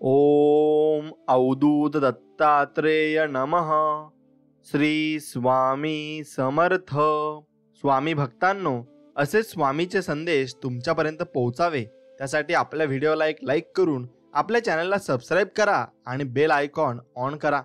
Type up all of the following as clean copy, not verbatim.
ओम अवधूत दत्तात्रेय नमः. श्री स्वामी समर्थ. स्वामी भक्तांनो, असे स्वामीचे संदेश तुमच्यापर्यंत पोहोचावे त्यासाठी आपल्या व्हिडिओला एक लाईक करून आपल्या चॅनलला सबस्क्राईब करा आणि बेल आयकॉन ऑन करा.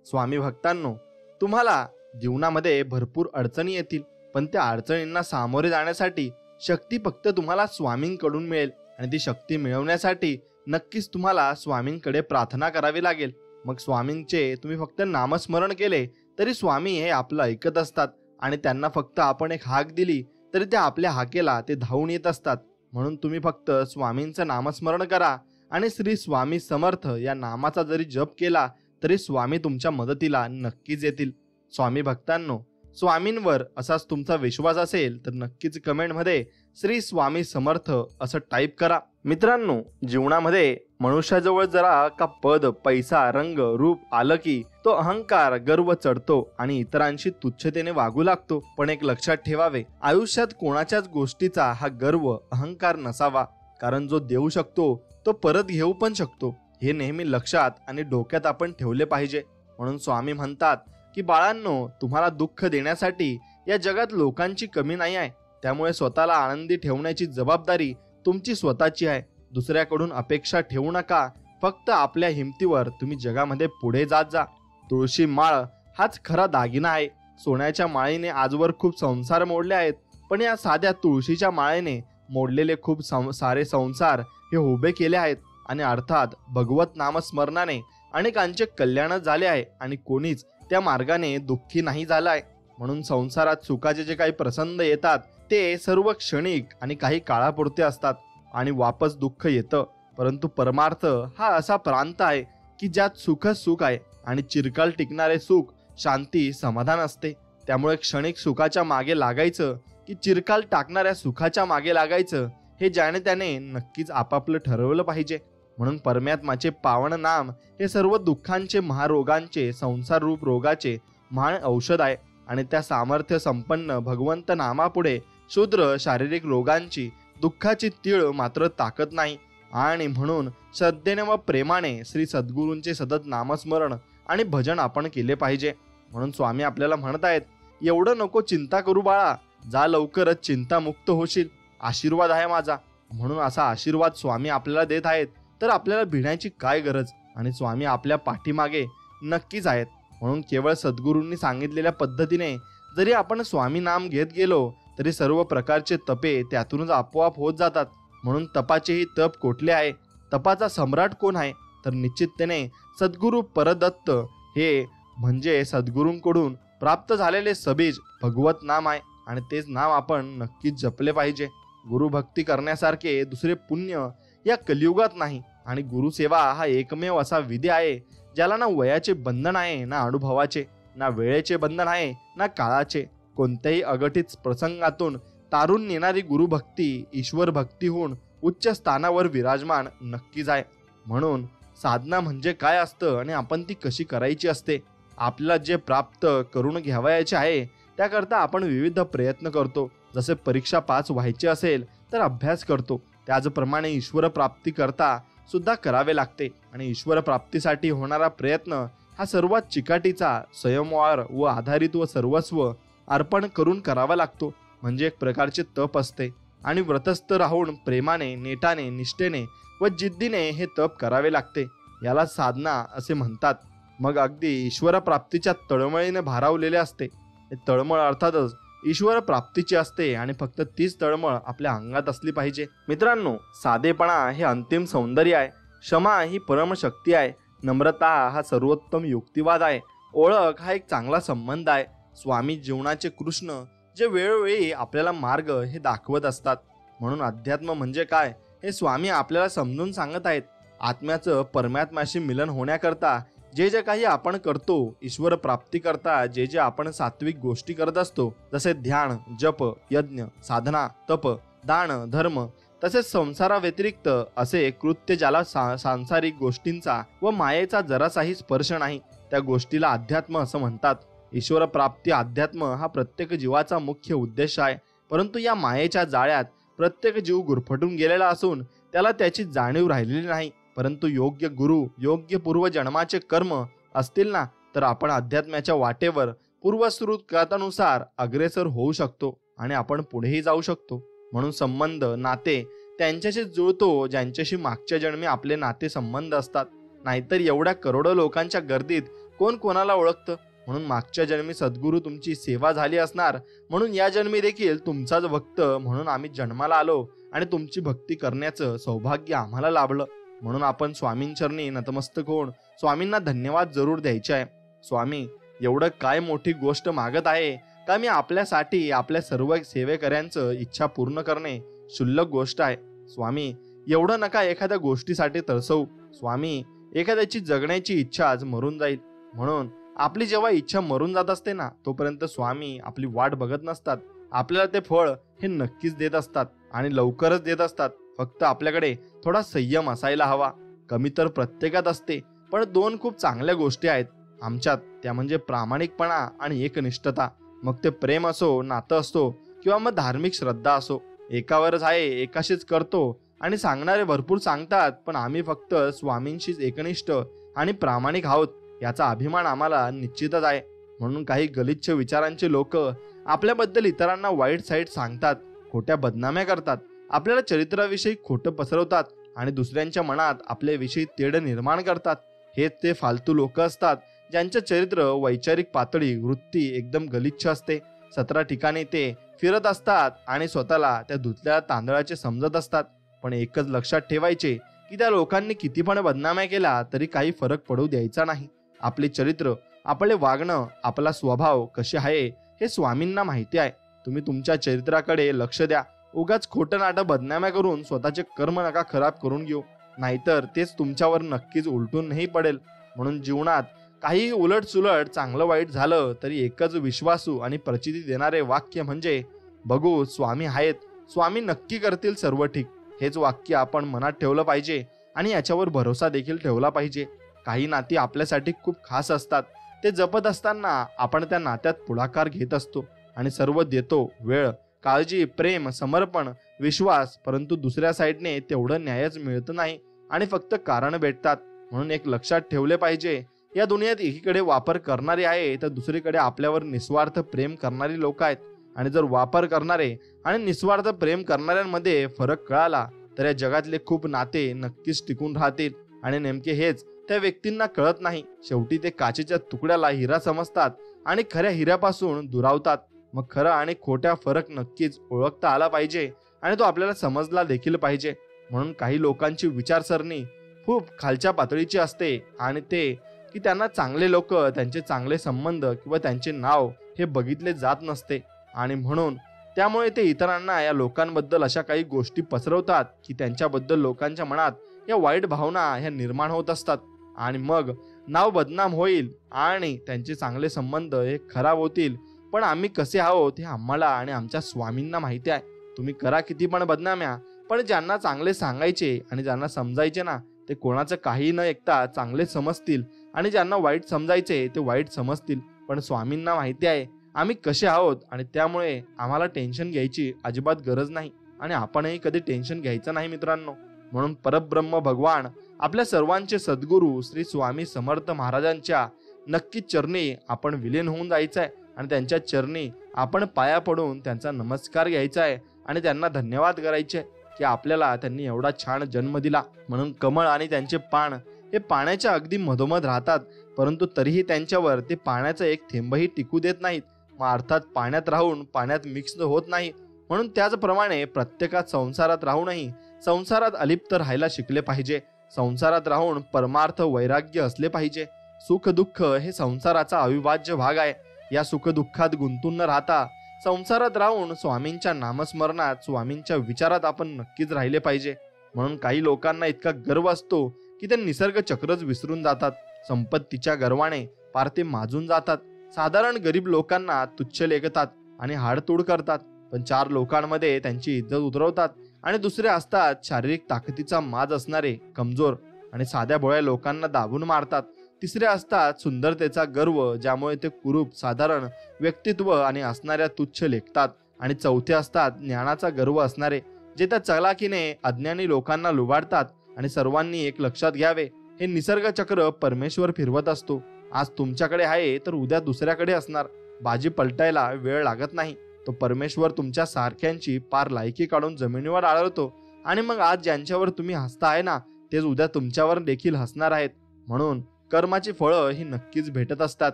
स्वामी भक्तांनो, तुम्हाला जीवनामध्ये भरपूर अडचणी येतील, पण त्या अडचणींना सामोरे जाण्यासाठी शक्ती फक्त तुम्हाला स्वामींकडून मिळेल आणि ती शक्ती मिळवण्यासाठी नक्कीच तुम्हाला स्वामींकडे प्रार्थना करावी लागेल. मग स्वामींचे तुम्ही फक्त नामस्मरण केले तरी स्वामी हे आपलं ऐकत असतात आणि त्यांना फक्त आपण एक हाक दिली तरी ते आपल्या हाकेला ते धावून येत असतात. म्हणून तुम्ही फक्त स्वामींचं नामस्मरण करा आणि श्री स्वामी समर्थ या नामाचा जरी जप केला तरी स्वामी तुमच्या मदतीला नक्कीच येतील. स्वामी भक्तांनो, स्वामींवर असाच तुमचा विश्वास असेल तर नक्कीच कमेंटमध्ये श्री स्वामी समर्थ असं टाईप करा. मित्रांनो, जीवनामध्ये मनुष्याजवळ जरा का पद, पैसा, रंग, रूप आलं की तो अहंकार, गर्व चढतो आणि इतरांशी तुच्छतेने वागू लागतो. पण एक लक्षात ठेवावे, आयुष्यात कोणाच्याच गोष्टीचा हा गर्व, अहंकार नसावा, कारण जो देऊ शकतो तो परत घेऊ पण शकतो. हे नेहमी लक्षात आणि डोक्यात आपण ठेवले पाहिजे. म्हणून स्वामी म्हणतात की बाळांनो, तुम्हाला दुःख देण्यासाठी या जगात लोकांची कमी नाही आहे. त्यामुळे स्वतःला आनंदी ठेवण्याची जबाबदारी तुमची स्वतःची आहे. दुसऱ्याकडून अपेक्षा ठेवू नका. फक्त आपल्या हिमतीवर तुम्ही जगामध्ये पुढे जात जा. तुळशी माळ हाच खरा दागिना आहे. सोन्याच्या माळेने आजवर खूप संसार मोडले आहेत, पण या साध्या तुळशीच्या माळेने मोडलेले खूप सारे संसार हे उभे केले आहेत. आणि अर्थात भगवत नामस्मरणाने अनेकांचे कल्याण झाले आहे आणि कोणीच त्या मार्गाने दुःखी नाही झालाय. म्हणून संसारात सुखाचे जे काही प्रसंग येतात ते सर्व क्षणिक आणि काही काळापुरते असतात आणि वापस दुःख येतं. परंतु परमार्थ हा असा प्रांत आहे की ज्यात सुखच सुख आहे आणि चिरकाल टिकणारे सुख, शांती, समाधान असते. त्यामुळे क्षणिक सुखाच्या मागे लागायचं की चिरकाल टाकणाऱ्या सुखाच्या मागे लागायचं हे ज्याने त्याने नक्कीच आपापलं ठरवलं पाहिजे. म्हणून परमात्माचे पावन नाम हे सर्व दुःखांचे, महारोगांचे, संसार रूप रोगाचे महान औषध आहे. आणि त्या सामर्थ्य संपन्न भगवंत नामापुढे शूद्र शारीरिक रोगांची, दुःखाची तीळ मात्र ताकद नाही. आणि म्हणून श्रद्धेने व प्रेमाने श्री सद्गुरूंचे सतत नामस्मरण आणि भजन आपण केले पाहिजे. म्हणून स्वामी आपल्याला म्हणत आहेत, एवढं नको चिंता करू बाळा, जा लवकरच चिंतामुक्त होशील. आशीर्वाद आहे माझा. म्हणून असा आशीर्वाद स्वामी आपल्याला देत आहेत, तर आपल्याला भिण्याची काय गरज. आणि स्वामी आपल्या पाठीमागे नक्कीच आहेत. म्हणून केवळ सद्गुरूंनी सांगितलेल्या पद्धतीने जरी आपण स्वामी नाम घेत गेलो तरी सर्व प्रकारचे तपे त्यातूनच आपोआप होत जातात. म्हणून तपाचेही तप कोठले आहे, तपाचा सम्राट कोण आहे, तर निश्चिततेने सद्गुरू परदत्त हे म्हणजे सद्गुरूंकडून प्राप्त झालेले सबीज भगवत नाम आहे. आणि तेच नाम आपण नक्कीच जपले पाहिजे. गुरुभक्ती करण्यासारखे दुसरे पुण्य या कलियुगात नाही. आणि गुरुसेवा हा एकमेव असा विधी आहे ज्याला ना वयाचे बंधन आहे, ना अनुभवाचे, ना वेळेचे बंधन आहे, ना काळाचे. कोणत्याही अघटित प्रसंगातून तारून नेणारी गुरुभक्ती ईश्वर भक्ती होऊन उच्च स्थानावर विराजमान नक्कीच आहे. म्हणून साधना म्हणजे काय असतं आणि आपण ती कशी करायची असते. आपल्याला जे प्राप्त करून घ्यावयाचे आहे त्याकरता आपण विविध प्रयत्न करतो. जसे परीक्षा पास व्हायची असेल तर अभ्यास करतो, त्याचप्रमाणे ईश्वर प्राप्ती करता सुद्धा करावे लागते. आणि ईश्वर प्राप्तीसाठी होणारा प्रयत्न हा सर्वात चिकाटीचा, संयमावर व आधारित व सर्वस्व अर्पण करून करावा लागतो. म्हणजे एक प्रकारचे तप असते. आणि व्रतस्थ राहून प्रेमाने, नेटाने, निष्ठेने व जिद्दीने हे तप करावे लागते. याला साधना असे म्हणतात. मग अगदी ईश्वर प्राप्तीच्या तळमळीने भारावलेले असते. हे तळमळ अर्थातच ईश्वर प्राप्तीची असते आणि फक्त तीच तळमळ आपल्या अंगात असली पाहिजे. मित्रांनो, साधेपणा हे अंतिम सौंदर्य आहे. क्षमा ही परमशक्ती आहे. नम्रता हा सर्वोत्तम युक्तिवाद आहे. ओळख हा एक चांगला संबंध आहे. स्वामी जीवनाचे कृष्ण जे वेळोवेळी आपल्याला मार्ग हे दाखवत असतात. म्हणून अध्यात्म म्हणजे काय हे स्वामी आपल्याला समजून सांगत आहेत. आत्म्याचं परमात्म्याशी मिलन होण्याकरता जे जे काही आपण करतो, ईश्वर प्राप्ती करता जे जे आपण सात्विक गोष्टी करत असतो, जसे ध्यान, जप, यज्ञ, साधना, तप, दान, धर्म, तसेच संसाराव्यतिरिक्त असे कृत्य ज्याला सांसारिक गोष्टींचा व मायेचा जरासाही स्पर्श नाही, त्या गोष्टीला अध्यात्म असं म्हणतात. ईश्वर प्राप्ती अध्यात्म हा प्रत्येक जीवाचा मुख्य उद्देश आहे. परंतु या मायेच्या जाळ्यात प्रत्येक जीव गुरफटून गेलेला असून त्याला त्याची जाणीव राहिलेली नाही. परंतु योग्य गुरु, योग्य पूर्वजन्माचे कर्म असतील ना, तर आपण अध्यात्माच्या वाटेवर पूर्वश्रुत कथानुसार अग्रेसर होऊ शकतो आणि आपण पुढेही जाऊ शकतो. म्हणून संबंध, नाते त्यांच्याशी जुळतो ज्यांच्याशी मागच्या जन्मी आपले नाते संबंध असतात. नाहीतर एवढ्या करोडो लोकांच्या गर्दीत कोण कोणाला ओळखतं. म्हणून मागच्या जन्मी सद्गुरू तुमची सेवा झाली असणार, म्हणून या जन्मी देखील तुमचाच भक्त म्हणून आम्ही जन्माला आलो आणि तुमची भक्ती करण्याचं सौभाग्य आम्हाला लाभलं. म्हणून आपण स्वामींचरणी नतमस्तक होऊन स्वामींना धन्यवाद जरूर द्यायचे आहे. स्वामी, एवढं काय मोठी गोष्ट मागत आहे का मी आपल्यासाठी आपल्या सर्व सेवेकऱ्यांचं इच्छा पूर्ण करणे क्षुल्लक गोष्ट आहे. स्वामी, एवढं नका एखाद्या गोष्टीसाठी तरसवू. स्वामी, एखाद्याची जगण्याची इच्छा आज मरून जाईल, म्हणून आपली जेव्हा इच्छा मरून जात असते ना, तोपर्यंत स्वामी आपली वाट बघत नसतात. आपल्याला ते फळ हे नक्कीच देत असतात आणि लवकरच देत असतात. फक्त आपल्याकडे थोडा संयम असायला हवा. कमी तर प्रत्येकात असते, पण दोन खूप चांगल्या गोष्टी आहेत आमच्यात, त्या म्हणजे प्रामाणिकपणा आणि एकनिष्ठता. मग ते प्रेम असो, नातं असो किंवा मग धार्मिक श्रद्धा असो. एकावरच आहे, एकाशीच करतो आणि सांगणारे भरपूर सांगतात, पण आम्ही फक्त स्वामींशीच एकनिष्ठ आणि प्रामाणिक आहोत याचा अभिमान आम्हाला निश्चितच आहे. म्हणून काही गलिच्छ विचारांचे लोक आपल्याबद्दल इतरांना वाईट साईट सांगतात, खोट्या बदनाम्या करतात, आपल्याला चरित्राविषयी खोटं पसरवतात आणि दुसऱ्यांच्या मनात आपल्याविषयी तेढ निर्माण करतात. हेच ते फालतू लोक असतात ज्यांचं चरित्र, वैचारिक पातळी, वृत्ती एकदम गलिच्छ असते. 17 ठिकाणी ते फिरत असतात आणि स्वतःला त्या धुतल्या तांदळाचे समजत असतात. पण एकच लक्षात ठेवायचे की त्या लोकांनी किती पण बदनाम्या केला तरी काही फरक पडू द्यायचा नाही. आपले चरित्र, आपले वागणं, आपला स्वभाव कसे आहे हे स्वामींना माहिती आहे. तुम्ही तुमच्या चरित्राकडे लक्ष द्या. उगाच खोटं नाटं बदनाम्या करून स्वतःचे कर्म नका खराब करून घेऊ, नाहीतर तेच तुमच्यावर नक्कीच उलटून नाही पडेल. म्हणून जीवनात काही उलट सुलट, चांगलं वाईट झालं तरी एकच विश्वासू आणि प्रचिती देणारे वाक्य म्हणजे बघू स्वामी आहेत, स्वामी नक्की करतील सर्व ठीक. हेच वाक्य आपण मनात ठेवलं पाहिजे आणि याच्यावर भरोसा देखील ठेवला पाहिजे. काही नाती आपल्यासाठी खूप खास असतात. ते जपत असताना आपण त्या नात्यात पुढाकार घेत असतो आणि सर्व देतो, वेळ, काळजी, प्रेम, समर्पण, विश्वास. परंतु दुसऱ्या साईडने तेवढं न्यायच मिळत नाही आणि फक्त कारण भेटतात. म्हणून एक लक्षात ठेवले पाहिजे, या दुनियेत एकीकडे वापर करणारी आहे तर दुसरीकडे आपल्यावर निस्वार्थ प्रेम करणारी लोक आहेत. आणि जर वापर करणारे आणि निस्वार्थ प्रेम करणाऱ्यांमध्ये फरक कळाला तर या जगातले खूप नाते नक्कीच टिकून राहतील. आणि नेमके हेच त्या व्यक्तींना कळत नाही. शेवटी ते काचेच्या तुकड्याला हिरा समजतात आणि खऱ्या हिऱ्यापासून दुरावतात. मग खरं आणि खोट्या फरक नक्कीच ओळखता आला पाहिजे आणि तो आपल्याला समजला देखील पाहिजे. म्हणून काही लोकांची विचारसरणी खूप खालच्या पातळीची असते आणि ते की त्यांना चांगले लोक, त्यांचे चांगले संबंध किंवा त्यांचे नाव हे बघितले जात नसते आणि म्हणून त्यामुळे ते इतरांना या लोकांबद्दल अशा काही गोष्टी पसरवतात की त्यांच्याबद्दल लोकांच्या मनात या वाईट भावना ह्या निर्माण होत असतात आणि मग नाव बदनाम होईल आणि त्यांचे चांगले संबंध हे खराब होतील. पण आम्ही कसे आहोत हे आम्हाला आणि आमच्या स्वामींना माहिती आहे. तुम्ही करा किती पण बदनाम्या, पण ज्यांना चांगले सांगायचे आणि ज्यांना समजायचे ना, ते कोणाचं काही न ऐकता चांगले समजतील आणि ज्यांना वाईट समजायचे ते वाईट समजतील. पण स्वामींना माहिती आहे आम्ही कसे आहोत आणि त्यामुळे आम्हाला टेन्शन घ्यायची अजिबात गरज नाही आणि आपणही कधी टेन्शन घ्यायचं नाही मित्रांनो. म्हणून परब्रह्म भगवान आपल्या सर्वांचे सद्गुरू श्री स्वामी समर्थ महाराजांच्या नक्कीच चरणी आपण विलीन होऊन जायचं आहे आणि त्यांच्या चरणी आपण पाया पडून त्यांचा नमस्कार घ्यायचा आहे आणि त्यांना धन्यवाद करायचे की आपल्याला त्यांनी एवढा छान जन्म दिला. म्हणून कमळ आणि त्यांचे पान हे पाण्याच्या अगदी मधोमध राहतात, परंतु तरीही त्यांच्यावर ते पाण्याचा एक थेंबही टिकू देत नाहीत. मग अर्थात पाण्यात राहून पाण्यात मिक्स होत नाही. म्हणून त्याचप्रमाणे प्रत्येकात संसारात राहूनही संसारात अलिप्त राहायला शिकले पाहिजे. संसारात राहून परमार्थ वैराग्य असले पाहिजे. सुख दुःख हे संसाराचा अविभाज्य भाग आहे. या सुख दुःखात गुंतून न राहता संसारात राहून स्वामींच्या नामस्मरणात, स्वामींच्या विचारात आपण नक्कीच राहिले पाहिजे. म्हणून काही लोकांना इतका गर्व असतो की ते निसर्ग चक्रच विसरून जातात. संपत्तीच्या गर्वाने पार ते माजून जातात. साधारण गरीब लोकांना तुच्छ लेखतात आणि हाडतोड करतात. पण 4 लोकांमध्ये त्यांची इज्जत उतरवतात आणि दुसरे असतात शारीरिक ताकदीचा माज असणारे, कमजोर आणि साध्या भोळ्या लोकांना दाबून मारतात. तिसरे असतात सुंदरतेचा गर्व, ज्यामुळे ते कुरूप, साधारण व्यक्तित्व आणि असणाऱ्या तुच्छ लेखतात. आणि चौथे असतात ज्ञानाचा गर्व असणारे, जे त्या चलाखीने अज्ञानी लोकांना लुबाडतात आणि सर्वांनी एक लक्षात घ्यावे, हे निसर्ग चक्र परमेश्वर फिरवत असतो. आज तुमच्याकडे आहे तर उद्या दुसऱ्याकडे असणार. बाजी पलटायला वेळ लागत नाही. तो परमेश्वर तुमच्या सारख्यांची पार लायकी काढून जमिनीवर आळवतो आणि मग आज ज्यांच्यावर तुम्ही हसता ना तेच उद्या तुमच्यावर देखील हसणार आहेत. म्हणून कर्माची फळं ही नक्कीच भेटत असतात.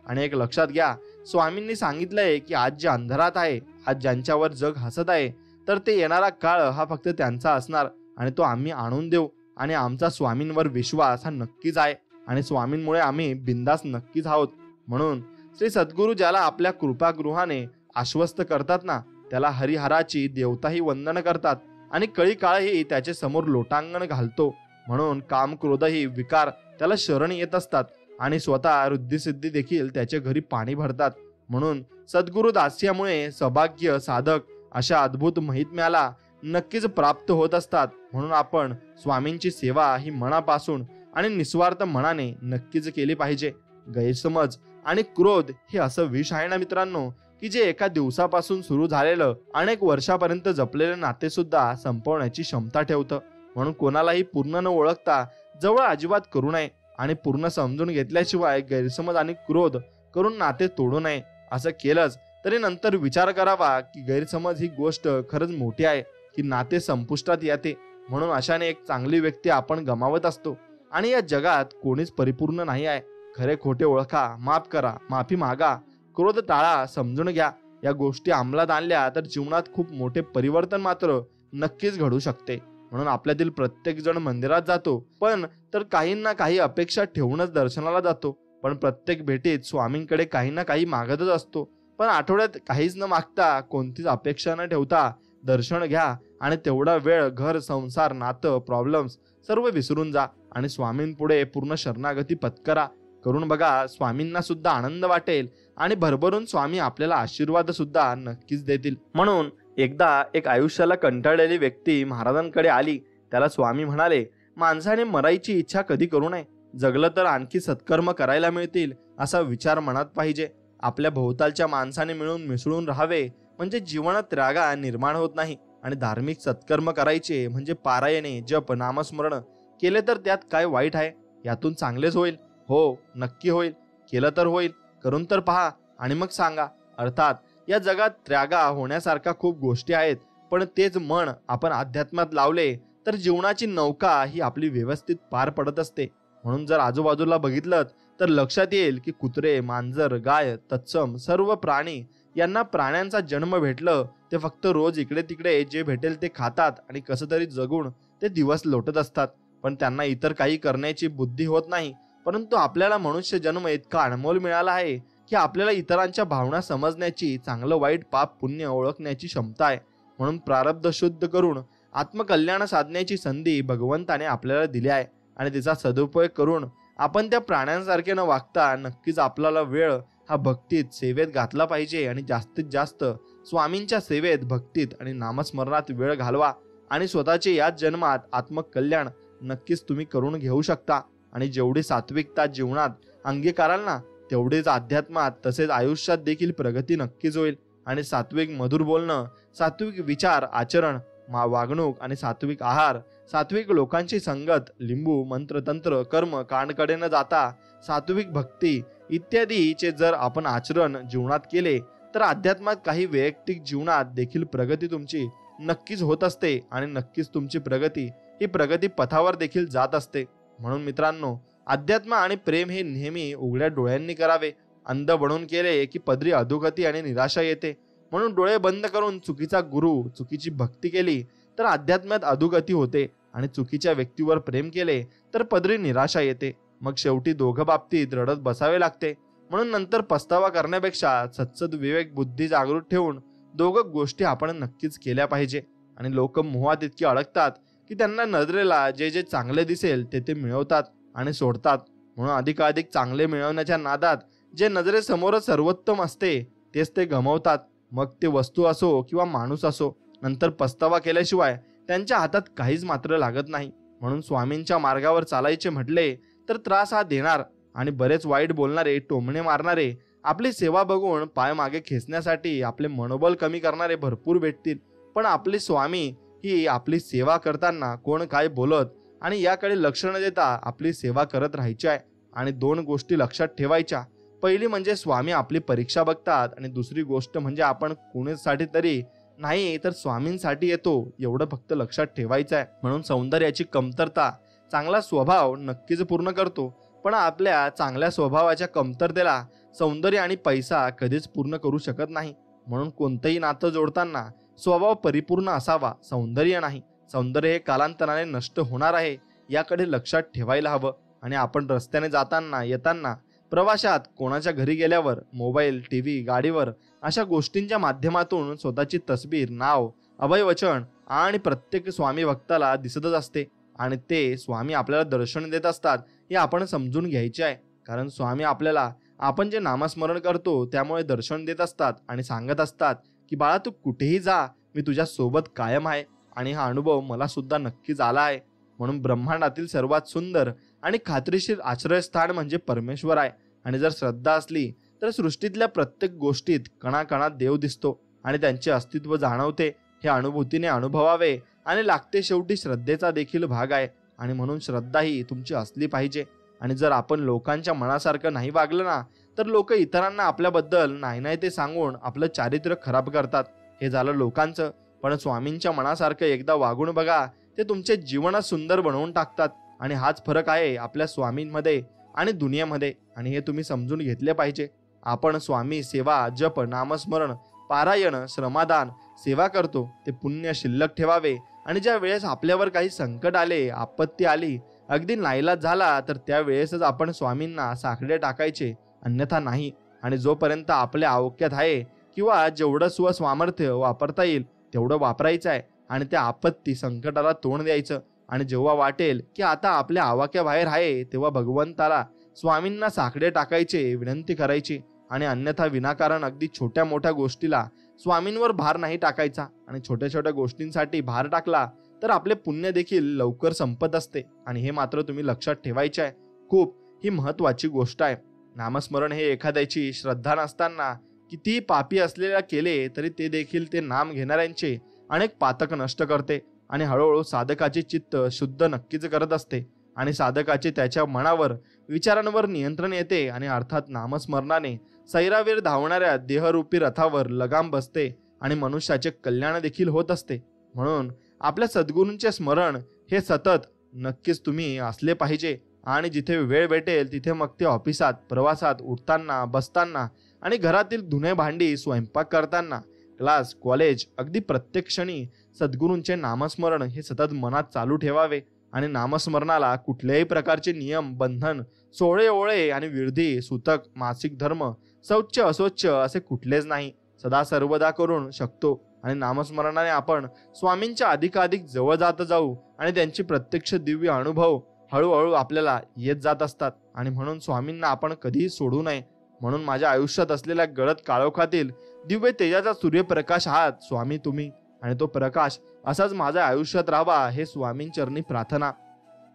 आणि एक लक्षात घ्या, स्वामींनी सांगितलंय की आज जे अंधारात आहे, आज ज्यांच्यावर जग हसत आहे, तर ते येणारा काळ हा फक्त त्यांचा असणार आणि तो आम्ही आणून देऊ. आणि आमचा स्वामींवर विश्वास हा नक्कीच आहे आणि स्वामींमुळे आम्ही बिंदास नक्कीच आहोत. म्हणून श्री सद्गुरू ज्याला आपल्या कृपागृहाने आश्वस्त करतात ना, त्याला हरिहराची देवताही वंदन करतात आणि कळी काळही त्याचे समोर लोटांगण घालतो. म्हणून काम क्रोधही विकार त्याला शरण येत असतात आणि स्वतः रुद्धिसिद्धी देखील त्याच्या घरी पाणी भरतात. म्हणून सद्गुरु दास्यामुळे सौभाग्य साधक अशा अद्भुत महित्म्याला नक्कीच प्राप्त होत असतात. म्हणून आपण स्वामींची सेवा ही मनापासून आणि निस्वार्थ मनाने नक्कीच केली पाहिजे. गैरसमज आणि क्रोध हे असं विष आहे ना मित्रांनो, की जे एका दिवसापासून सुरू झालेलं अनेक वर्षापर्यंत जपलेलं नाते सुद्धा संपवण्याची क्षमता ठेवतं. म्हणून कोणालाही पूर्ण न ओळखता जवळ अजिबात करू नये आणि पूर्ण समजून घेतल्याशिवाय गैरसमज आणि क्रोध करून नाते तोडू नये. असं केलंच तरी नंतर विचार करावा की गैरसमज ही गोष्ट खरंच मोठी आहे की नाते संपुष्टात येते. म्हणून अशाने एक चांगली व्यक्ती आपण गमावत असतो आणि या जगात कोणीच परिपूर्ण नाही आहे. खरे खोटे ओळखा, माफ करा, माफी मागा, क्रोध टाळा, समजून घ्या. या गोष्टी अंमलात आणल्या तर जीवनात खूप मोठे परिवर्तन मात्र नक्कीच घडू शकते. म्हणून आपल्यातील प्रत्येक जण मंदिरात जातो, पण तर काहींना काही अपेक्षा ठेवूनच दर्शनाला जातो. पण प्रत्येक भेटीत स्वामींकडे काही ना काही मागतच असतो. पण आठवड्यात काहीच न मागता, कोणतीच अपेक्षा न ठेवता दर्शन घ्या आणि तेवढा वेळ घर, संसार, नातं, प्रॉब्लेम्स सर्व विसरून जा आणि स्वामींपुढे पूर्ण शरणागती पत्करा. करून बघा, स्वामींना सुद्धा आनंद वाटेल आणि भरभरून स्वामी आपल्याला आशीर्वाद सुद्धा नक्कीच देतील. म्हणून एकदा एक आयुष्याला कंटाळलेली व्यक्ती महाराजांकडे आली. त्याला स्वामी म्हणाले, माणसाने मरायची इच्छा कधी करू नये. जगलं तर आणखी सत्कर्म करायला मिळतील असा विचार मनात पाहिजे. आपल्या भोवतालच्या माणसाने मिळून मिसळून राहावे म्हणजे जीवनात रागा निर्माण होत नाही. आणि धार्मिक सत्कर्म करायचे म्हणजे पारायणे, जप, नामस्मरण केले तर त्यात काय वाईट आहे? यातून चांगलेच होईल. हो, नक्की होईल. केलं तर होईल. करून तर पहा आणि मग सांगा. अर्थात या जगात त्रागा होण्यासारख्या खूप गोष्टी आहेत, पण तेच मन आपण अध्यात्मात लावले तर जीवनाची नौका ही आपली व्यवस्थित पार पडत असते. म्हणून जर आजूबाजूला बघितलं तर लक्षात येईल की कुत्रे, मांजर, गाय, तत्सम सर्व प्राणी यांना प्राण्यांचा जन्म भेटलं ते फक्त रोज इकडे तिकडे जे भेटेल ते खातात आणि कसं तरी जगून ते दिवस लोटत असतात. पण त्यांना इतर काही करण्याची बुद्धी होत नाही. परंतु आपल्याला मनुष्य जन्म इतका अनमोल मिळाला आहे की आपल्याला इतरांच्या भावना समजण्याची, चांगलं वाईट, पाप पुण्य ओळखण्याची क्षमता आहे. म्हणून प्रारब्ध शुद्ध करून आत्मकल्याण साधण्याची संधी भगवंताने आपल्याला दिली आहे आणि तिचा सदुपयोग करून आपण त्या प्राण्यांसारखे न वागता नक्कीच आपल्याला वेळ हा भक्तीत, सेवेत घातला पाहिजे आणि जास्तीत जास्त स्वामींच्या सेवेत, भक्तीत आणि नामस्मरणात वेळ घालवा आणि स्वतःचे याच जन्मात आत्मकल्याण नक्कीच तुम्ही करून घेऊ शकता. आणि जेवढी सात्विकता जीवनात अंगीकाराल ना, तेवढेच अध्यात्मात तसेच आयुष्यात देखील प्रगती नक्कीच होईल. आणि सात्विक मधुर बोलणं, सात्विक विचार, आचरण, वागणूक आणि सात्विक आहार, सात्विक लोकांची संगत, लिंबू, मंत्र, तंत्र, कर्म कांडकडे न जाता सात्विक भक्ती इत्यादीचे जर आपण आचरण जीवनात केले तर अध्यात्मात काही वैयक्तिक जीवनात देखील प्रगती तुमची नक्कीच होत असते आणि नक्कीच तुमची प्रगती ही प्रगती पथावर देखील जात असते. म्हणून मित्रांनो, अध्यात्म आणि प्रेम हे नेहमी उघड्या डोळ्यांनी करावे. अंध बनून केले की पदरी अधोगती आणि निराशा येते. म्हणून डोळे बंद करून चुकीचा गुरु, चुकीची भक्ती केली तर अध्यात्मात अधोगती होते आणि चुकीच्या व्यक्तीवर प्रेम केले तर पदरी निराशा येते. मग शेवटी दोघं बाबतीत रडत बसावे लागते. म्हणून नंतर पस्तावा करण्यापेक्षा सत्सद विवेक बुद्धी जागृत ठेवून दोघं गोष्टी आपण नक्कीच केल्या पाहिजे. आणि लोक मोहात इतकी अडकतात की त्यांना नजरेला जे जे चांगले दिसेल ते मिळवतात आणि सोडतात. म्हणून अधिकाधिक चांगले मिळवण्याच्या नादात जे नजरेसमोर सर्वोत्तम असते तेच ते गमावतात. मग ते वस्तू असो किंवा माणूस असो. नंतर पस्तावा केल्याशिवाय त्यांच्या हातात काहीच मात्र लागत नाही. म्हणून स्वामींच्या मार्गावर चालायचे म्हटले तर त्रास हा देणार आणि बरेच वाईट बोलणारे, टोमणे मारणारे, आपली सेवा बघून पाय मागे खेचण्यासाठी आपले मनोबल कमी करणारे भरपूर भेटतील. पण आपले स्वामी ही आपली सेवा करताना कोण काय बोलत आणि याकडे लक्ष न देता आपली सेवा करत राहायची आहे. आणि 2 गोष्टी लक्षात ठेवायच्या. पहिली म्हणजे स्वामी आपली परीक्षा बघतात आणि दुसरी गोष्ट म्हणजे आपण कुणासाठी तरी नाही तर स्वामींसाठी येतो एवढं फक्त लक्षात ठेवायचं आहे. म्हणून सौंदर्याची कमतरता चांगला स्वभाव नक्कीच पूर्ण करतो, पण आपल्या चांगल्या स्वभावाच्या कमतरतेला सौंदर्य आणि पैसा कधीच पूर्ण करू शकत नाही. म्हणून कोणतंही नातं जोडताना स्वभाव परिपूर्ण असावा, सौंदर्य नाही. सौंदर्य हे कालांतराने नष्ट होणार आहे, याकडे लक्षात ठेवायला हवं. आणि आपण रस्त्याने जाताना येताना प्रवासात कोणाच्या घरी गेल्यावर मोबाईल, टीव्ही, गाडीवर अशा गोष्टींच्या माध्यमातून स्वतःची तस्वीर, नाव, अभयवचन आणि प्रत्येक स्वामी भक्ताला दिसतच असते. आणि ते स्वामी आपल्याला दर्शन देत असतात हे आपण समजून घ्यायचे आहे. कारण स्वामी आपल्याला आपण जे नामस्मरण करतो त्यामुळे दर्शन देत असतात आणि सांगत असतात की बाळा तू कुठेही जा, मी तुझ्या सोबत कायम आहे. आणि हा अनुभव मला सुद्धा नक्कीच आला आहे. म्हणून ब्रह्मांडातील सर्वात सुंदर आणि खात्रीशीर आश्रयस्थान म्हणजे परमेश्वर आहे. आणि जर श्रद्धा असली तर सृष्टीतल्या प्रत्येक गोष्टीत कणाकणात देव दिसतो आणि त्यांचे अस्तित्व जाणवते. हे अनुभूतीने अनुभवावे आणि लागते शेवटी श्रद्धेचा देखील भाग आहे. आणि म्हणून श्रद्धा ही तुमची असली पाहिजे. आणि जर आपण लोकांच्या मनासारखं नाही वागलं ना तर लोक इतरांना आपल्याबद्दल नाही नाही ते सांगून आपलं चारित्र्य खराब करतात. हे झालं लोकांचं. पण स्वामींच्या मनासारखं एकदा वागून बघा, ते तुमचे जीवनच सुंदर बनवून टाकतात. आणि हाच फरक आहे आपल्या स्वामींमध्ये आणि दुनियेमध्ये. आणि हे तुम्ही समजून घेतले पाहिजे. आपण स्वामी सेवा, जप, नामस्मरण, पारायण, श्रमादान, सेवा करतो ते पुण्य शिल्लक ठेवावे. आणि ज्या वेळेस आपल्यावर काही संकट आले, आपत्ती आली, अगदी नाईलाज झाला तर त्यावेळेसच आपण स्वामींना साकडे टाकायचे, अन्यथा नाही. आणि जोपर्यंत आपल्या आरोग्यात आहे किंवा जेवढं स्वसामर्थ्य वापरता येईल तेवढं वापरायचं आहे. आणि त्या आपत्ती संकटाला तोंड द्यायचं. आणि जेव्हा वाटेल की आता आपल्या आवाक्याबाहेर आहे तेव्हा भगवंताला, स्वामींना साकडे टाकायचे, विनंती करायची. आणि अन्यथा विनाकारण अगदी छोट्या मोठ्या गोष्टीला स्वामींवर भार नाही टाकायचा. आणि छोट्या छोट्या गोष्टींसाठी भार टाकला तर आपले पुण्य देखील लवकर संपत असते. आणि हे मात्र तुम्ही लक्षात ठेवायचे आहे. खूप ही महत्वाची गोष्ट आहे. नामस्मरण हे एखाद्याची श्रद्धा नसताना कितीही पापी असलेल्या केले तरी ते देखील ते नाम घेणाऱ्यांचे अनेक पातक नष्ट करते. आणि हळूहळू साधकाचे चित्त शुद्ध नक्कीच करत असते. आणि साधकाचे त्याच्या मनावर, विचारांवर नियंत्रण येते. आणि अर्थात नामस्मरणाने सैरावीर धावणाऱ्या देहरूपी रथावर लगाम बसते आणि मनुष्याचे कल्याण देखील होत असते. म्हणून आपल्या सद्गुरूंचे स्मरण हे सतत नक्कीच तुम्ही असले पाहिजे. आणि जिथे वेळ भेटेल तिथे, मग ते ऑफिसात, प्रवासात, उठताना, बसताना आणि घरातील धुणे भांडी, स्वयंपाक करताना, क्लास, कॉलेज, अगदी प्रत्येक क्षणी सद्गुरूंचे नामस्मरण हे सतत मनात चालू ठेवावे. आणि नामस्मरणाला कुठल्याही प्रकारचे नियम, बंधन, सोळे ओळे आणि विधी, सूतक, मासिक धर्म, शौच, अस्वच्छ असे कुठलेच नाही. सदा सर्वदा करून शकतो. आणि नामस्मरणाने आपण स्वामींच्या अधिकाधिक जवळ जात जाऊ आणि त्यांची प्रत्यक्ष दिव्य अनुभव हळूहळू आपल्याला येत जात असतात. आणि म्हणून स्वामींना आपण कधीही सोडू नये. म्हणून माझ्या आयुष्यात असलेल्या गडद काळोखातील दिव्य तेजाचा सूर्यप्रकाश आहात स्वामी तुम्ही. आणि तो प्रकाश असाच माझ्या आयुष्यात राहावा हे स्वामींचरणी प्रार्थना.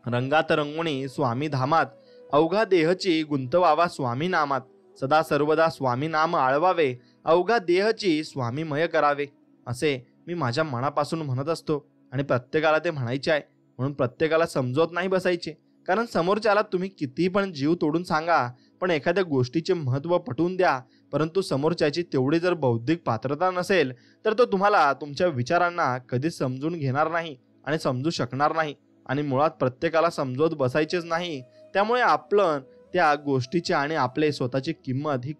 रंगात रंगुणी स्वामी धामात, अवघा देहची गुंतवावा स्वामी नामात. सदा सर्वदा स्वामी नाम आळवावे, अवघा देहची स्वामीमय करावे. असे मी माझ्या मनापासून म्हणत असतो. आणि प्रत्येकाला ते म्हणायचे आहे. म्हणून प्रत्येकाला समजवत नाही बसायचे. कारण समोरच्याला तुम्ही किती पण जीव तोडून सांगा, पण एखाद्या गोष्टीचे महत्त्व पटवून द्या, परंतु समोरच्याची तेवढी जर बौद्धिक पात्रता नसेल तर तो तुम्हाला तुमच्या विचारांना कधीच समजून घेणार नाही आणि समजू शकणार नाही. आणि मुळात प्रत्येकाला समजवत बसायचेच नाही. त्यामुळे आपण त्या गोष्टीची आणि आपले स्वतःची किंमत ही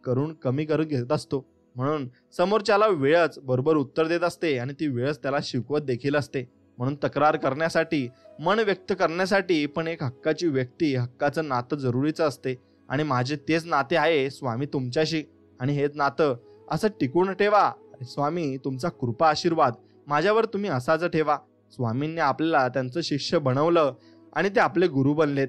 कमी करून घेत असतो. म्हणून समोरच्याला वेळच बरोबर उत्तर देत असते आणि ती वेळच त्याला शिकवत देखील असते. म्हणून तक्रार करण्यासाठी, मन व्यक्त करण्यासाठी पण एक हक्काची व्यक्ती, हक्काचं नातं जरुरीचं असते. आणि माझे तेच नाते आहे स्वामी तुमच्याशी. आणि हेच नातं असं टिकून ठेवा. स्वामी तुमचा कृपा आशीर्वाद माझ्यावर तुम्ही असाच ठेवा. स्वामींनी आपल्याला त्यांचं शिष्य बनवलं आणि ते आपले गुरु बनलेत.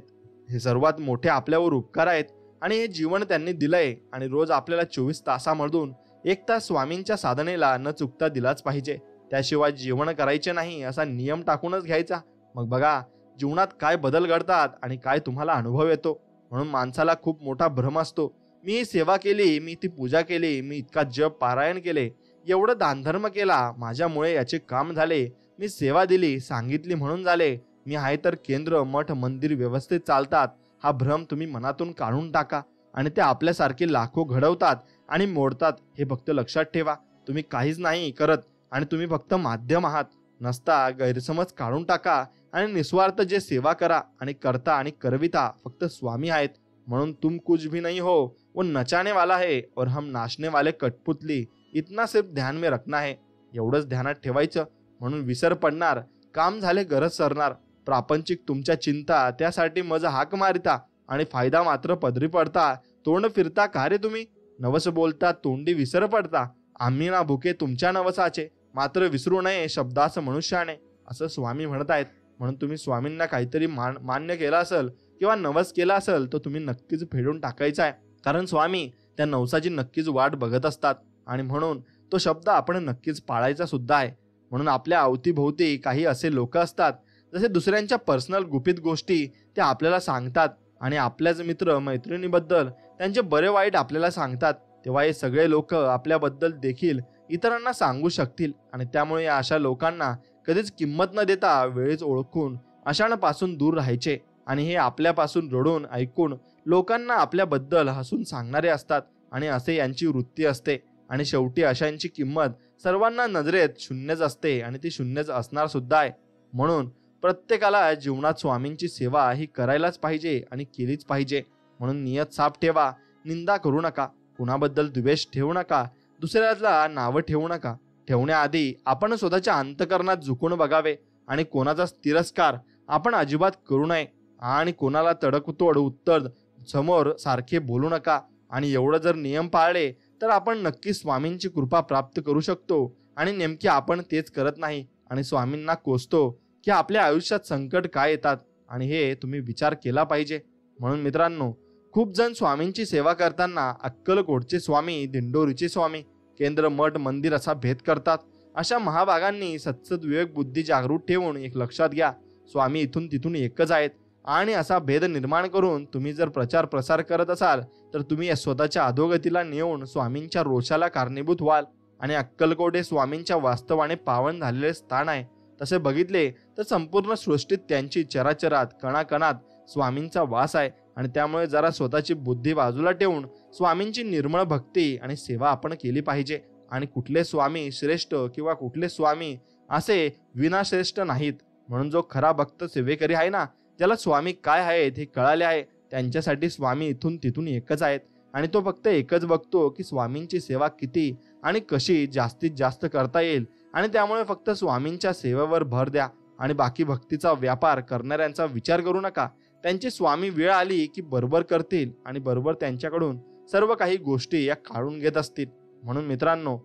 हे सर्वात मोठे आपल्यावर उपकार आहेत. आणि हे जीवन त्यांनी दिलंय. आणि रोज आपल्याला 24 तासामधून 1 तास स्वामींच्या साधनेला न चुकता दिलाच पाहिजे. त्याशिवाय जीवन करायचे नाही असा नियम टाकूनच घ्यायचा. मग बघा जीवनात काय बदल घडतात आणि काय तुम्हाला अनुभव येतो. म्हणून माणसाला खूप मोठा भ्रम असतो. मी सेवा केली, मी ती पूजा केली, मी इतका जप पारायण केले, एवढं दानधर्म केला, माझ्यामुळे याचे काम झाले, मी सेवा दिली, सांगितली म्हणून झाले. मी आहे तर केंद्र मठ मंदिर व्यवस्थित चालतात हा भ्रम तुम्ही मनातून काढून टाका. आणि ते आपल्यासारखे लाखो घडवतात आणि मोडतात हे फक्त लक्षात ठेवा. तुम्ही काहीच नाही करत आणि तुम्ही फक्त माध्यम आहात. नसता गैरसमज काढून टाका आणि निस्वार्थ जे सेवा करा आणि करता आणि करविता फक्त स्वामी आहेत. म्हणून तुम कुछ भी नहीं हो, वो नचाने वाला है और हम नाचने वाले कठपुतली, इतना सिर्फ ध्यान में रखना है. एवढंच ध्यानात ठेवायचं. म्हणून विसर पडणार, काम झाले गरज सरणार. प्रापंचिक तुमच्या चिंता त्यासाठी मज हाक मारिता आणि फायदा मात्र पदरी पडता. तोंड फिरता का रे तुम्ही, नवस बोलता तोंडी विसर पडता. आम्ही ना भुके तुमच्या नवसाचे, मात्र विसरू नये शब्दास मनुष्याने, असं स्वामी म्हणत आहेत. म्हणून तुम्ही स्वामींना काहीतरी मान्य केला असेल किंवा नवस केला असेल तर तुम्ही नक्कीच फेडून टाकायचा आहे. कारण स्वामी त्या नवसाची नक्कीच वाट बघत असतात आणि म्हणून तो शब्द आपण नक्कीच पाळायचा सुद्धा आहे. म्हणून आपल्या अवतीभोवती काही असे लोक असतात जसे दुसऱ्यांच्या पर्सनल गुपित गोष्टी ते आपल्याला सांगतात आणि आपल्याच मित्र मैत्रिणीबद्दल त्यांचे बरे वाईट आपल्याला सांगतात. तेव्हा हे सगळे लोक आपल्याबद्दल देखील इतरांना सांगू शकतील आणि त्यामुळे अशा लोकांना कधीच किंमत न देता वेळेच ओळखून अशांपासून दूर राहायचे. आणि हे आपल्यापासून रडून ऐकून लोकांना आपल्याबद्दल हसून सांगणारे असतात आणि असे यांची वृत्ती असते. आणि शेवटी अशांची किंमत सर्वांना नजरेत शून्यच असते आणि ती शून्यच असणार सुद्धा आहे. म्हणून प्रत्येकाला जीवनात स्वामींची सेवा ही करायलाच पाहिजे आणि केलीच पाहिजे. म्हणून नियत साफ ठेवा, निंदा करू नका, कुणाबद्दल द्वेष ठेवू नका, दुसऱ्याला नावं ठेवू नका. ठेवण्याआधी आपण स्वतःच्या अंतकरणात झुकून बघावे आणि कोणाचा तिरस्कार आपण अजिबात करू नये आणि कोणाला तडकतोड उत्तर समोर सारखे बोलू नका. आणि एवढं जर नियम पाळले तर आपण नक्की स्वामींची कृपा प्राप्त करू शकतो. आणि नेमके आपण तेच करत नाही आणि स्वामींना कोसतो की आपल्या आयुष्यात संकट काय येतात आणि हे तुम्ही विचार केला पाहिजे. म्हणून मित्रांनो, खूप जण स्वामींची सेवा करताना अक्कलकोटचे स्वामी, दिंडोरीचे स्वामी, केंद्र मठ मंदिर असा भेद करतात. अशा महाभागांनी सतसत विवेक बुद्धी जागृत ठेवून एक लक्षात घ्या, स्वामी इथून तिथून एकच आहेत. आणि असा भेद निर्माण करून तुम्ही जर प्रचार प्रसार करत असाल तर तुम्ही स्वतःच्या अधोगतीला नेऊन स्वामींच्या रोषाला कारणीभूत व्हाल. आणि अक्कलकोट हे स्वामींच्या वास्तवाने पावन झालेले स्थान आहे. तसे बघितले तर संपूर्ण सृष्टीत त्यांची चराचरात कणाकणात स्वामींचा वास आहे. आणि त्यामुळे जरा स्वतःची बुद्धी बाजूला ठेवून स्वामींची निर्मळ भक्ती आणि सेवा आपण केली पाहिजे. आणि कुठले स्वामी श्रेष्ठ किंवा कुठले स्वामी असे विनाश्रेष्ठ नाहीत. म्हणून जो खरा भक्त सेवेकरी आहे ना, ज्याला स्वामी काय आहेत हे कळाले आहे, त्यांच्यासाठी स्वामी इथून तिथून एकच आहेत. आणि तो फक्त एकच बघतो की स्वामींची सेवा किती आणि कशी जास्तीत जास्त करता येईल. आणि त्यामुळे फक्त स्वामींच्या सेवेवर भर द्या आणि बाकी भक्तीचा व्यापार करणाऱ्यांचा विचार करू नका. त्यांची स्वामी वेळ आली की बरोबर करतील आणि बरोबर त्यांच्याकडून सर्व काही गोष्टी या काढून घेत असतील. म्हणून मित्रांनो,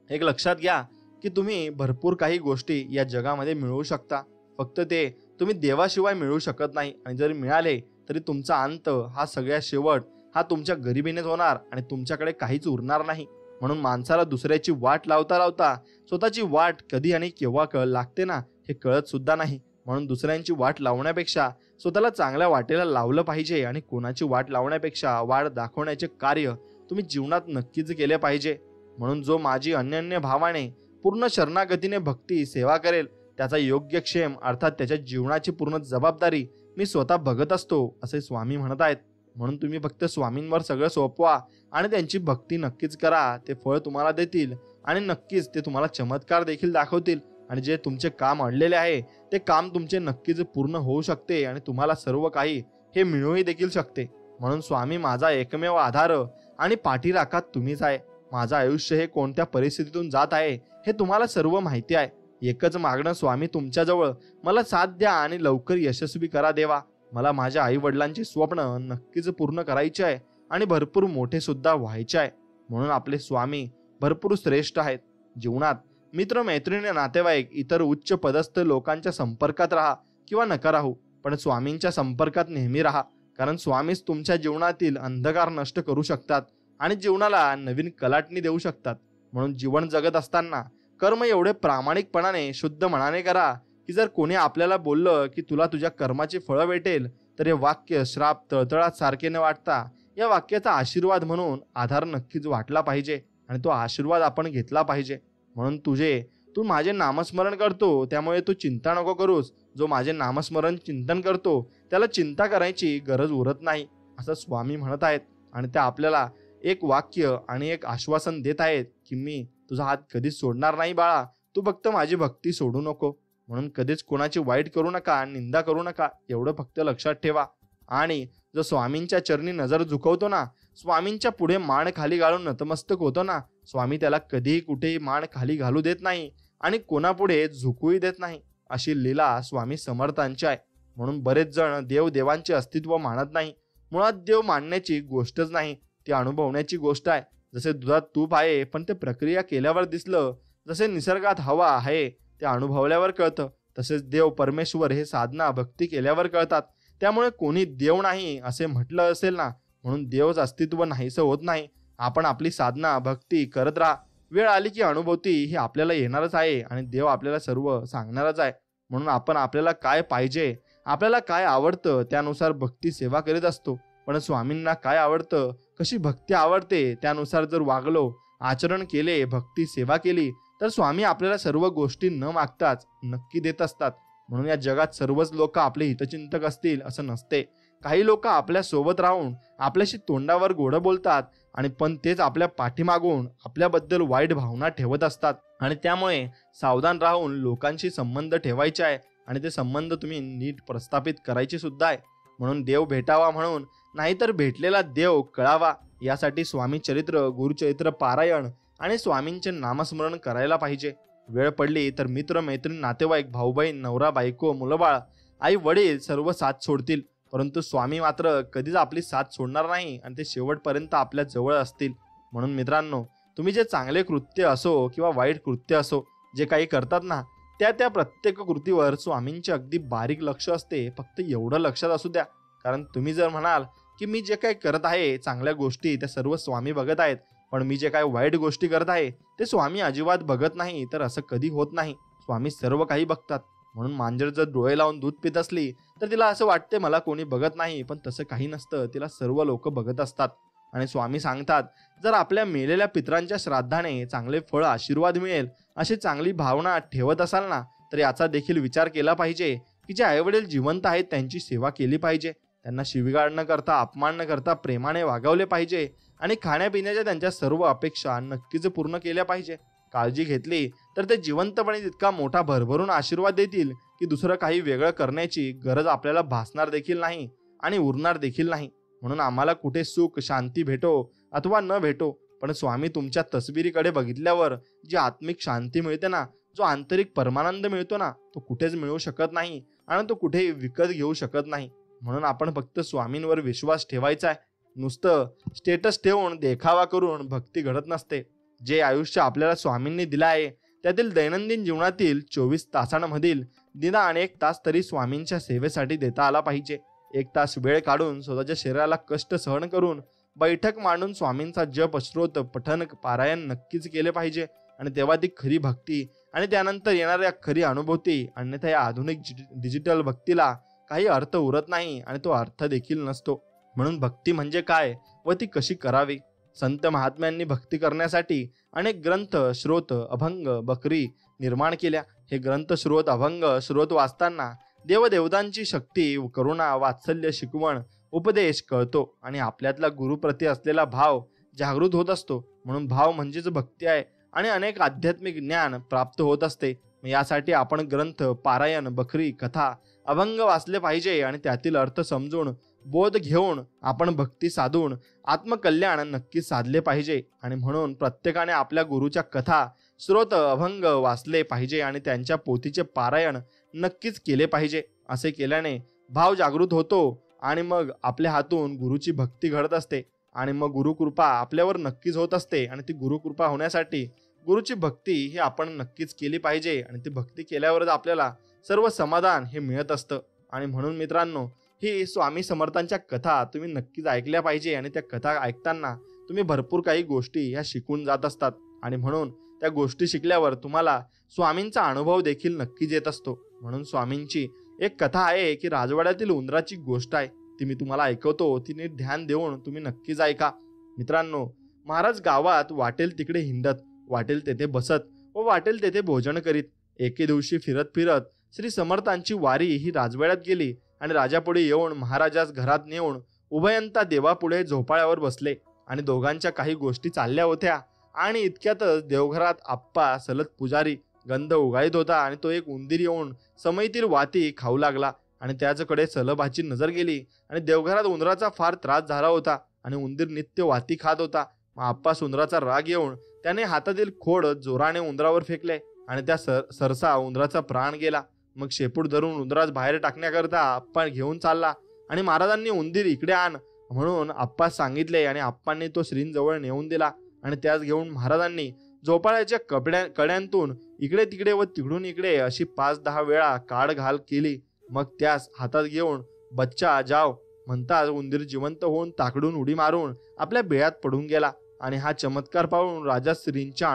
एक लक्षात घ्या की तुम्ही भरपूर काही गोष्टी या जगामध्ये मिळवू शकता, फक्त ते तुम्ही देवाशिवाय मिळवू शकत नाही. आणि जरी मिळाले तरी तुमचा अंत हा सगळ्यात शेवट हा तुमच्या गरिबीनेच होणार आणि तुमच्याकडे काहीच उरणार नाही. म्हणून माणसाला दुसऱ्याची वाट लावता लावता स्वतःची वाट कधी आणि केव्हा लागते ना हे कळत सुद्धा नाही. म्हणून दुसऱ्यांची वाट लावण्यापेक्षा स्वतःला चांगल्या वाटेला लावलं पाहिजे आणि कोणाची वाट लावण्यापेक्षा वाट दाखवण्याचे कार्य तुम्ही जीवनात नक्कीच केले पाहिजे. म्हणून जो माझी अन्य भावाने पूर्ण शरणागतीने भक्ती सेवा करेल त्याचा योग्य क्षेम अर्थात त्याच्या जीवनाची पूर्ण जबाबदारी मी स्वतः बघत असतो, असे स्वामी म्हणत आहेत. म्हणून तुम्ही फक्त स्वामींवर सगळं सोपवा आणि त्यांची भक्ती नक्कीच करा. ते फळ तुम्हाला देतील आणि नक्कीच ते तुम्हाला चमत्कार देखील दाखवतील. आणि जे तुमचे काम अडलेले आहे ते काम तुमचे नक्कीच पूर्ण होऊ शकते आणि तुम्हाला सर्व काही हे मिळूही देखील शकते. म्हणून स्वामी माझा एकमेव आधार आणि पाठीराखा तुम्हीच आहे. माझं आयुष्य हे कोणत्या परिस्थितीतून जात आहे हे तुम्हाला सर्व माहिती आहे. एकच मागणं स्वामी तुमच्याजवळ, मला साथ द्या आणि लवकर यशस्वी करा देवा. मला माझ्या आई वडिलांची स्वप्न नक्कीच पूर्ण करायची आहे आणि भरपूर मोठे सुद्धा व्हायचे आहे. म्हणून आपले स्वामी भरपूर श्रेष्ठ आहेत. जीवनात मित्र मैत्रिणी नातेवाईक इतर उच्च पदस्थ लोकांच्या संपर्कात राहा किंवा नका राहू, पण स्वामींच्या संपर्कात नेहमी राहा. कारण स्वामीच तुमच्या जीवनातील अंधकार नष्ट करू शकतात आणि जीवनाला नवीन कलाटणी देऊ शकतात. म्हणून जीवन जगत असताना कर्म एवढे प्रामाणिकपणाने शुद्ध मनाने करा की जर कोणी आपल्याला बोललं की तुला तुझ्या कर्माची फळं भेटेल तर हे वाक्य श्राप तळतळात सारखे न वाटता या वाक्याचा आशीर्वाद म्हणून आधार नक्कीच वाटला पाहिजे आणि तो आशीर्वाद आपण घेतला पाहिजे. म्हणून तुझे तू माझे नामस्मरण करतो त्यामुळे तू चिंता नको करूस. जो माझे नामस्मरण चिंतन करतो त्याला चिंता करायची गरज उरत नाही, असं स्वामी म्हणत आहेत. आणि ते आपल्याला एक वाक्य आणि एक आश्वासन देत आहेत की मी तुझा हात कधीच सोडणार नाही बाळा, तू फक्त माझी भक्ती सोडू नको. म्हणून कधीच कोणाची वाईट करू नका, निंदा करू नका, एवढं फक्त लक्षात ठेवा. आणि जो स्वामींच्या चरणी नजर झुकवतो ना, स्वामींच्या पुढे मान खाली घालून नतमस्तक होतो ना, स्वामी त्याला कधीही कुठेही मान खाली घालू देत नाही आणि कोणापुढे झुकूही देत नाही. अशी लीला स्वामी समर्थांची आहे. म्हणून बरेच जण देव देवांचे अस्तित्व मानत नाही. मुळात देव मानण्याची गोष्टच नाही, ती अनुभवण्याची गोष्ट आहे. जसे दुधात तूप आहे पण ते प्रक्रिया केल्यावर दिसलं, जसे निसर्गात हवा आहे ते अनुभवल्यावर कळतं, तसेच देव परमेश्वर हे साधना भक्ती केल्यावर कळतात. त्यामुळे कोणी देव नाही असे म्हटलं असेल ना, म्हणून देवच अस्तित्व नाहीसं होत नाही. आपण आपली साधना भक्ती करत राहा. वेळ आली की अनुभूती ही आपल्याला येणारच आहे आणि देव आपल्याला सर्व सांगणारच आहे. म्हणून आपण आपल्याला काय पाहिजे, आपल्याला काय आवडतं त्यानुसार भक्ती सेवा करीत असतो. पण स्वामींना काय आवडतं, कशी भक्ती आवडते त्यानुसार जर वागलो, आचरण केले, भक्ती सेवा केली तर स्वामी आपल्याला सर्व गोष्टी न मागताच नक्की देत असतात. म्हणून या जगात सर्वच लोक आपले हितचिंतक असतील असं नसते. काही लोक आपल्या सोबत राहून आपल्याशी तोंडावर गोड बोलतात आणि पण तेच आपल्या पाठीमागून आपल्याबद्दल वाईट भावना ठेवत असतात. आणि त्यामुळे सावधान राहून लोकांशी संबंध ठेवायचे आहे आणि ते संबंध तुम्ही नीट प्रस्थापित करायचे सुद्धा आहे. म्हणून देव भेटावा म्हणून, नाहीतर भेटलेला देव कळावा यासाठी स्वामी चरित्र, गुरुचरित्र पारायण आणि स्वामींचे नामस्मरण करायला पाहिजे. वेळ पडली तर मित्र मैत्रीण, नातेवाईक, भाऊ बहीण, नवरा बायको, मुलंबाळ, आई वडील सर्व साथ सोडतील, परंतु स्वामी मात्र कधीच आपली साथ सोडणार नाही आणि ते शेवटपर्यंत आपल्या जवळ असतील. म्हणून मित्रांनो, तुम्ही जे चांगले कृत्य असो किंवा वाईट कृत्य असो, जे काही करतात ना, त्या प्रत्येक कृतीवर स्वामींचे अगदी बारीक लक्ष असते. फक्त एवढं लक्षात असू द्या, कारण तुम्ही जर म्हणाल की मी जे काही करत आहे चांगल्या गोष्टी त्या सर्व स्वामी बघत आहेत, पण मी जे काही वाईट गोष्टी करत आहे ते स्वामी अजिबात बघत नाही, तर असं कधी होत नाही. स्वामी सर्व काही बघतात. म्हणून मांजर जर डोळे लावून दूध पित असली तर तिला असं वाटते मला कोणी बघत नाही, पण तसं काही नसतं, तिला सर्व लोक बघत असतात. आणि स्वामी सांगतात, जर आपल्या मेलेल्या पितरांच्या श्राद्धाने चांगले फळ आशीर्वाद मिळेल अशी चांगली भावना ठेवत असाल ना, तर याचा देखील विचार केला पाहिजे की जे आईवडील जिवंत आहेत त्यांची सेवा केली पाहिजे. त्यांना शिवीगाळ न करता, अपमान न करता प्रेमाने वागवले पाहिजे आणि खाण्यापिण्याच्या त्यांच्या सर्व अपेक्षा नक्कीच पूर्ण केल्या पाहिजे. काळजी घेतली तर ते जिवंतपणे तितका मोठा भरभरून आशीर्वाद देतील की दुसरं काही वेगळं करण्याची गरज आपल्याला भासणार देखील नाही आणि उरणार देखील नाही. म्हणून आम्हाला कुठे सुख शांती भेटो अथवा न भेटो, पण स्वामी तुमच्या तसबिरीकडे बघितल्यावर जी आत्मिक शांती मिळते ना, जो आंतरिक परमानंद मिळतो ना, तो कुठेच मिळू शकत नाही आणि तो कुठेही विकत घेऊ शकत नाही. म्हणून आपण फक्त स्वामींवर विश्वास ठेवायचा आहे. नुसतं स्टेटस ठेवून देखावा करून भक्ती घडत नसते. जे आयुष्य आपल्याला स्वामींनी दिलं आहे त्यातील दैनंदिन जीवनातील 24 तासांमधील निदान 1 तास तरी स्वामींच्या सेवेसाठी देता आला पाहिजे. 1 तास वेळ काढून स्वतःच्या शरीराला कष्ट सहन करून बैठक मांडून स्वामींचा जप, श्रोत, पठन, पारायण नक्कीच केले पाहिजे. आणि तेव्हा ती खरी भक्ती आणि त्यानंतर येणाऱ्या खरी अनुभूती. अन्यथा या आधुनिक डिजिटल भक्तीला काही अर्थ उरत नाही आणि तो अर्थ देखील नसतो. म्हणून भक्ती म्हणजे काय व ती कशी करावी. संत महात्म्यांनी भक्ती करण्यासाठी अनेक ग्रंथ, श्रोत, अभंग, बकरी निर्माण केल्या. हे ग्रंथ, श्रोत, अभंग, श्रोत वाचताना देवदेवतांची शक्ती, करुणा, वात्सल्य, शिकवण, उपदेश कळतो आणि आपल्यातला गुरुप्रती असलेला भाव जागृत होत असतो. म्हणून भाव म्हणजेच भक्ती आहे आणि अनेक आध्यात्मिक ज्ञान प्राप्त होत असते. यासाठी आपण ग्रंथ, पारायण, बकरी, कथा, अभंग वाचले पाहिजे आणि त्यातील अर्थ समजून बोध घेऊन आपण भक्ती साधून आत्मकल्याण नक्कीच साधले पाहिजे. आणि म्हणून प्रत्येकाने आपल्या गुरुच्या कथा, श्रोत, अभंग वाचले पाहिजे आणि त्यांच्या पोथीचे पारायण नक्कीच केले पाहिजे. असे केल्याने भाव जागृत होतो आणि मग आपल्या हातून गुरुची भक्ती घडत असते आणि मग गुरुकृपा आपल्यावर नक्कीच होत असते. आणि ती गुरुकृपा होण्यासाठी गुरुची भक्ती ही आपण नक्कीच केली पाहिजे आणि ती भक्ती केल्यावरच आपल्याला सर्व समाधान हे मिळत असतं. आणि म्हणून मित्रांनो, ही स्वामी समर्थांच्या कथा तुम्ही नक्कीच ऐकल्या पाहिजे आणि त्या कथा ऐकताना तुम्ही भरपूर काही गोष्टी ह्या शिकून जात असतात. आणि म्हणून त्या गोष्टी शिकल्यावर तुम्हाला स्वामींचा अनुभव देखील नक्कीच येत असतो. म्हणून स्वामींची एक कथा आहे की राजवाड्यातील उंदराची गोष्ट आहे, ती मी तुम्हाला ऐकवतो. ती नीट ध्यान देऊन तुम्ही नक्कीच ऐका. मित्रांनो, महाराज गावात वाटेल तिकडे हिंडत, वाटेल तेथे बसत, व वाटेल तेथे भोजन करीत. एके दिवशी फिरत फिरत श्री समर्थांची वारी ही राजवाड्यात गेली आणि राजापुढे येऊन महाराजास घरात नेऊन उभयंता देवापुढे झोपाळ्यावर बसले आणि दोघांच्या काही गोष्टी चालल्या होत्या. आणि इतक्यातच देवघरात आप्पा सलत पुजारी गंध उगाळीत होता आणि तो एक उंदीर येऊन समईतील वाती खाऊ लागला आणि त्याचकडे सलभाची नजर गेली आणि देवघरात उंदराचा फार त्रास झाला होता आणि उंदीर नित्य वाती खात होता. मग आप्पा उंदराचा राग येऊन त्याने हातातील खोड जोराने उंदरावर फेकले आणि त्या सरसा उंदराचा प्राण गेला. मग शेपूट धरून उंदरास बाहेर टाकण्याकरता आप्पा घेऊन चालला आणि महाराजांनी उंदीर इकडे आण म्हणून आप्पा सांगितले आणि आप्पांनी तो श्रींजवळ नेऊन दिला आणि त्यास घेऊन महाराजांनी झोपाळ्याच्या कड्यांतून इकडे तिकडे व तिकडून इकडे अशी 5-10 वेळा काढ घाल केली. मग त्यास हातात घेऊन बच्चा जाव म्हणताच उंदीर जिवंत होऊन ताकडून उडी मारून आपल्या बिळात पडून गेला. आणि हा चमत्कार पाहून राजा श्रींच्या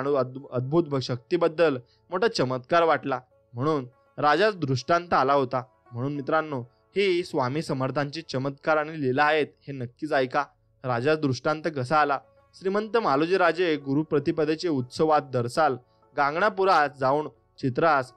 अद्भुत शक्तीबद्दल मोठा चमत्कार वाटला म्हणून राजास दृष्टांत आला होता. म्हणून मित्रांनो, ही स्वामी समर्थांची चमत्कार आणि लीला आहेत, हे नक्कीच ऐका. राजास दृष्टांत कसा आला? श्रीमंत मालोजी राजे गुरुप्रतिपदेचे उत्सवात दरसाल गांगणापुरात जाऊन चित्रास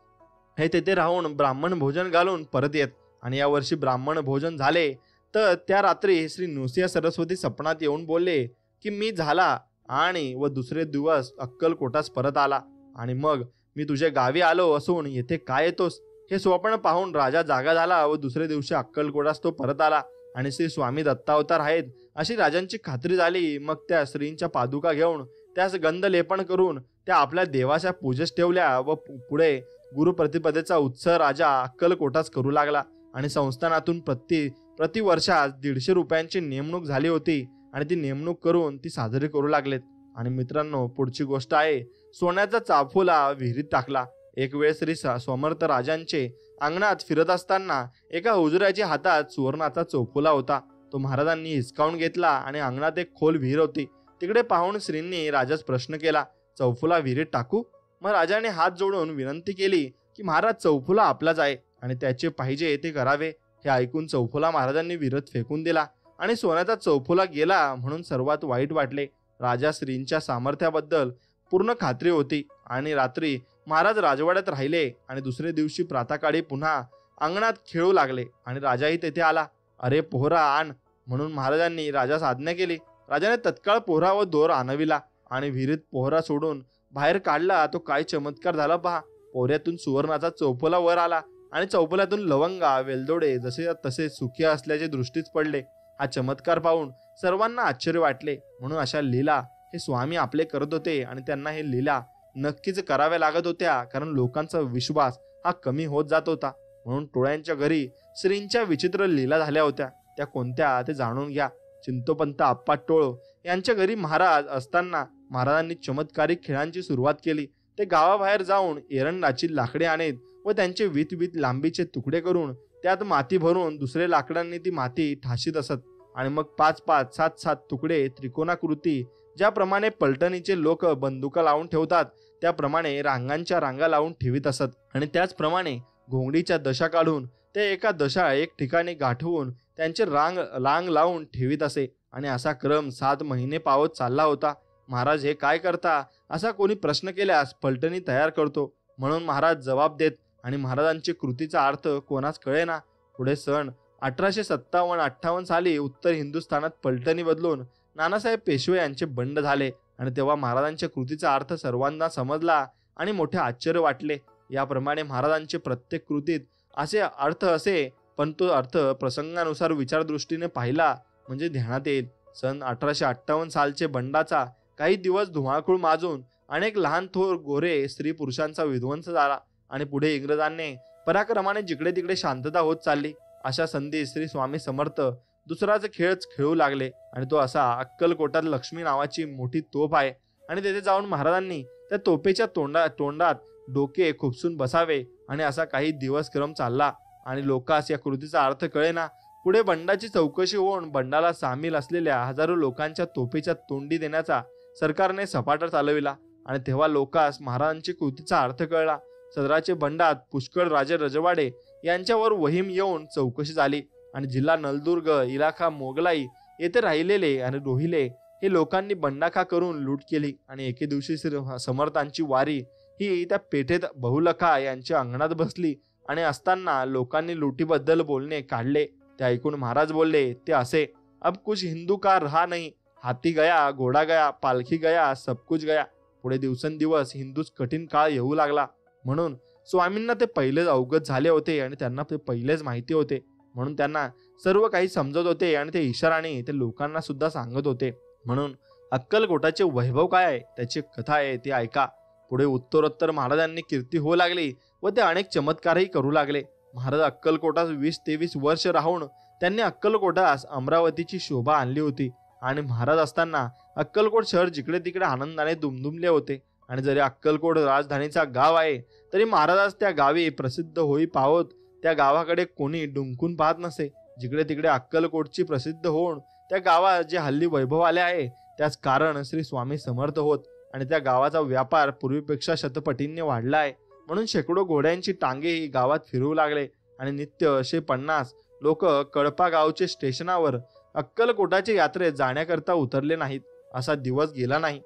हे तेथे राहून ब्राह्मण भोजन घालून परत येत. आणि या वर्षी ब्राह्मण भोजन झाले तर त्या रात्री श्री नृसिंह सरस्वती स्वप्नात येऊन बोलले की मी झाला आणि व दुसरे दिवस अक्कलकोटास परत आला आणि मग मी तुझ्या गावी आलो असून येथे काय येतोस? हे स्वप्न पाहून राजा जागा झाला व दुसरे दिवशी अक्कलकोटास तो परत आला आणि श्री स्वामी दत्तावतार आहेत अशी राजांची खात्री झाली. मग त्या श्रींच्या पादुका घेऊन त्यास गंध लेपन करून त्या आपल्या देवाच्या पूजेस ठेवल्या व पुढे गुरुप्रतिपदेचा उत्सव राजा अक्कलकोटास करू लागला. आणि संस्थानातून प्रति वर्षास 150 रुपयांची नेमणूक झाली होती आणि ती नेमणूक करून ती साजरी करू लागलेत. आणि मित्रांनो, पुढची गोष्ट आहे, सोन्याचा चाफोला विहिरीत टाकला. एक वेळ श्री समर्थ राजांचे अंगणात फिरत असताना एका हुजुराच्या हातात सुवर्णाचा चौफुला होता. तो महाराजांनी हिसकावून घेतला आणि अंगणात एक खोल विहीर होती. तिकडे पाहून श्रींनी राजास प्रश्न केला, चौफुला विहिरीत टाकू? मग राजाने हात जोडून विनंती केली की महाराज, चौफुला आपलाच आहे आणि त्याचे पाहिजे ते करावे. हे ऐकून चौफुला महाराजांनी विहिरीत फेकून दिला आणि सोन्याचा चौफुला गेला म्हणून सर्वात वाईट वाटले. राजा श्रींच्या सामर्थ्याबद्दल पूर्ण खात्री होती. आणि रात्री महाराज राजवाड्यात राहिले आणि दुसरे दिवशी प्रातःकाळी पुन्हा अंगणात खेळू लागले आणि राजाही तेथे आला. अरे पोहरा आण म्हणून महाराजांनी राजास आज्ञा केली. राजाने तत्काळ पोहरा व दोर आणविला आणि विहिरीत पोहरा सोडून बाहेर काढला. तो काय चमत्कार झाला पहा. पोहऱ्यातून सुवर्णाचा चौफुला वर आला आणि चौफुल्यातून लवंगा वेलदोडे जसे तसे सुखे असल्याचे दृष्टीस पडले. हा चमत्कार पाहून सर्वांना आश्चर्य वाटले. म्हणून अशा लीला हे स्वामी आपले करत होते आणि त्यांना हे लीला नक्कीच कराव्या लागत होत्या, कारण लोकांचा विश्वास हा कमी होत जात होता. म्हणून टोळ्यांच्या घरी श्रींच्या विचित्र लीला झाल्या होत्या. त्या कोणत्या ते जाणून घ्या. चिंतोपंत आप्पा टोळ यांच्या घरी महाराज असताना महाराजांनी चमत्कारिक खेळांची सुरुवात केली. ते गावाबाहेर जाऊन एरंडाची लाकडे आणत व त्यांचे वीत लांबीचे तुकडे करून त्यात माती भरून दुसरे लाकडांनी ती माती ठाशीत असत आणि मग 5-5, 7-7 तुकडे त्रिकोणाकृती ज्याप्रमाणे पलटणीचे लोक बंदुका लावून ठेवतात त्याप्रमाणे रांगांच्या रांगा लावून ठेवीत असत. आणि त्याचप्रमाणे घोंगडीच्या दशा काढून ते एका दशा एक ठिकाणी गाठवून त्यांचे रांग लावून ठेवीत असे. आणि असा क्रम 7 महिने पावत चालला होता. महाराज हे काय करता असा कोणी प्रश्न केल्यास पलटणी तयार करतो म्हणून महाराज जबाब देत आणि महाराजांची कृतीचा अर्थ कोणास कळेना. पुढे सन 1857-58 साली उत्तर हिंदुस्थानात पलटणी बदलून नानासाहेब पेशवे यांचे बंड झाले आणि तेव्हा महाराजांच्या कृतीचा अर्थ सर्वांना समजला आणि मोठे आश्चर्य वाटले. याप्रमाणे महाराजांचे प्रत्येक कृतीत असे अर्थ असे, पण तो अर्थ प्रसंगानुसार विचारदृष्टीने पाहिला म्हणजे ध्यानात येईल. सन 1858 सालचे बंडाचा काही दिवस धुमाकूळ माजून अनेक लहान थोर गोरे स्त्री पुरुषांचा विध्वंस झाला आणि पुढे इंग्रजांनी पराक्रमाने जिकडे तिकडे शांतता होत चालली. अशा संधी श्री स्वामी समर्थ दुसराच खेळच खेळू लागले आणि तो असा, अक्कलकोटात लक्ष्मी नावाची मोठी तोफ आहे आणि तेथे जाऊन महाराजांनी त्या तोफेच्या तोंडात डोके खुपसून बसावे. आणि असा काही दिवस क्रम चालला आणि लोकांस या कृतीचा अर्थ कळेना. पुढे बंडाची चौकशी होऊन बंडाला सामील असलेल्या हजारो लोकांच्या तोफेच्या तोंडी देण्याचा सरकारने सपाटा चालविला आणि तेव्हा लोकांस महाराजांची कृतीचा अर्थ कळला. सदराचे बंडात पुष्कळ राजे रजवाडे यांच्यावर वहीम येऊन चौकशी झाली आणि जिल्हा नलदुर्ग, इलाखा मोगलाई येथे राहिलेले आणि रोहिले हे लोकांनी बंडाखा करून लूट केली. आणि एके दिवशी समर्थांची वारी ही त्या पेठेत बहुलखा यांच्या अंगणात बसली आणि असताना लोकांनी लुटीबद्दल बोलणे काढले. ते ऐकून महाराज बोलले, ते असे, अब कुछ हिंदू का रहा नहीं, हाती गया, घोडा गया, पालखी गया, सब कुछ गया. पुढे दिवसेंदिवस हिंदूस कठीण काळ येऊ लागला. म्हणून स्वामींना ते पहिलेच अवगत झाले होते आणि त्यांना ते पहिलेच माहिती होते. म्हणून त्यांना सर्व काही समजत होते आणि ते इशाराने ते लोकांना सुद्धा सांगत होते. म्हणून अक्कलकोटाचे वैभव काय आहे, त्याची कथा आहे, ती ऐका. पुढे उत्तरोत्तर महाराजांनी कीर्ती होऊ लागली व ते अनेक चमत्कारही करू लागले. महाराज अक्कलकोटास 20-23 वर्ष राहून त्यांनी अक्कलकोटास अमरावतीची शोभा आणली होती. आणि महाराज असताना अक्कलकोट शहर जिकडे तिकडे आनंदाने दुमदुमले होते. आणि जरी अक्कलकोट राजधानीचा गाव आहे तरी महाराज त्या गावी प्रसिद्ध होई पावत त्या गावाकडे कोणी डुंकून पाहत नसे. जिकडे तिकडे अक्कलकोटची प्रसिद्ध होऊन त्या गावात जे हल्ली वैभव आले आहे त्याच कारण श्री स्वामी समर्थ होत. आणि त्या गावाचा व्यापार पूर्वीपेक्षा शतपटींनी वाढला आहे. म्हणून शेकडो घोड्यांची टांगेही गावात फिरू लागले आणि नित्य असे 50 लोक कळपा गावचे स्टेशनावर अक्कलकोटाच्या यात्रेत जाण्याकरता उतरले नाहीत. असा दिवस गेला नाही.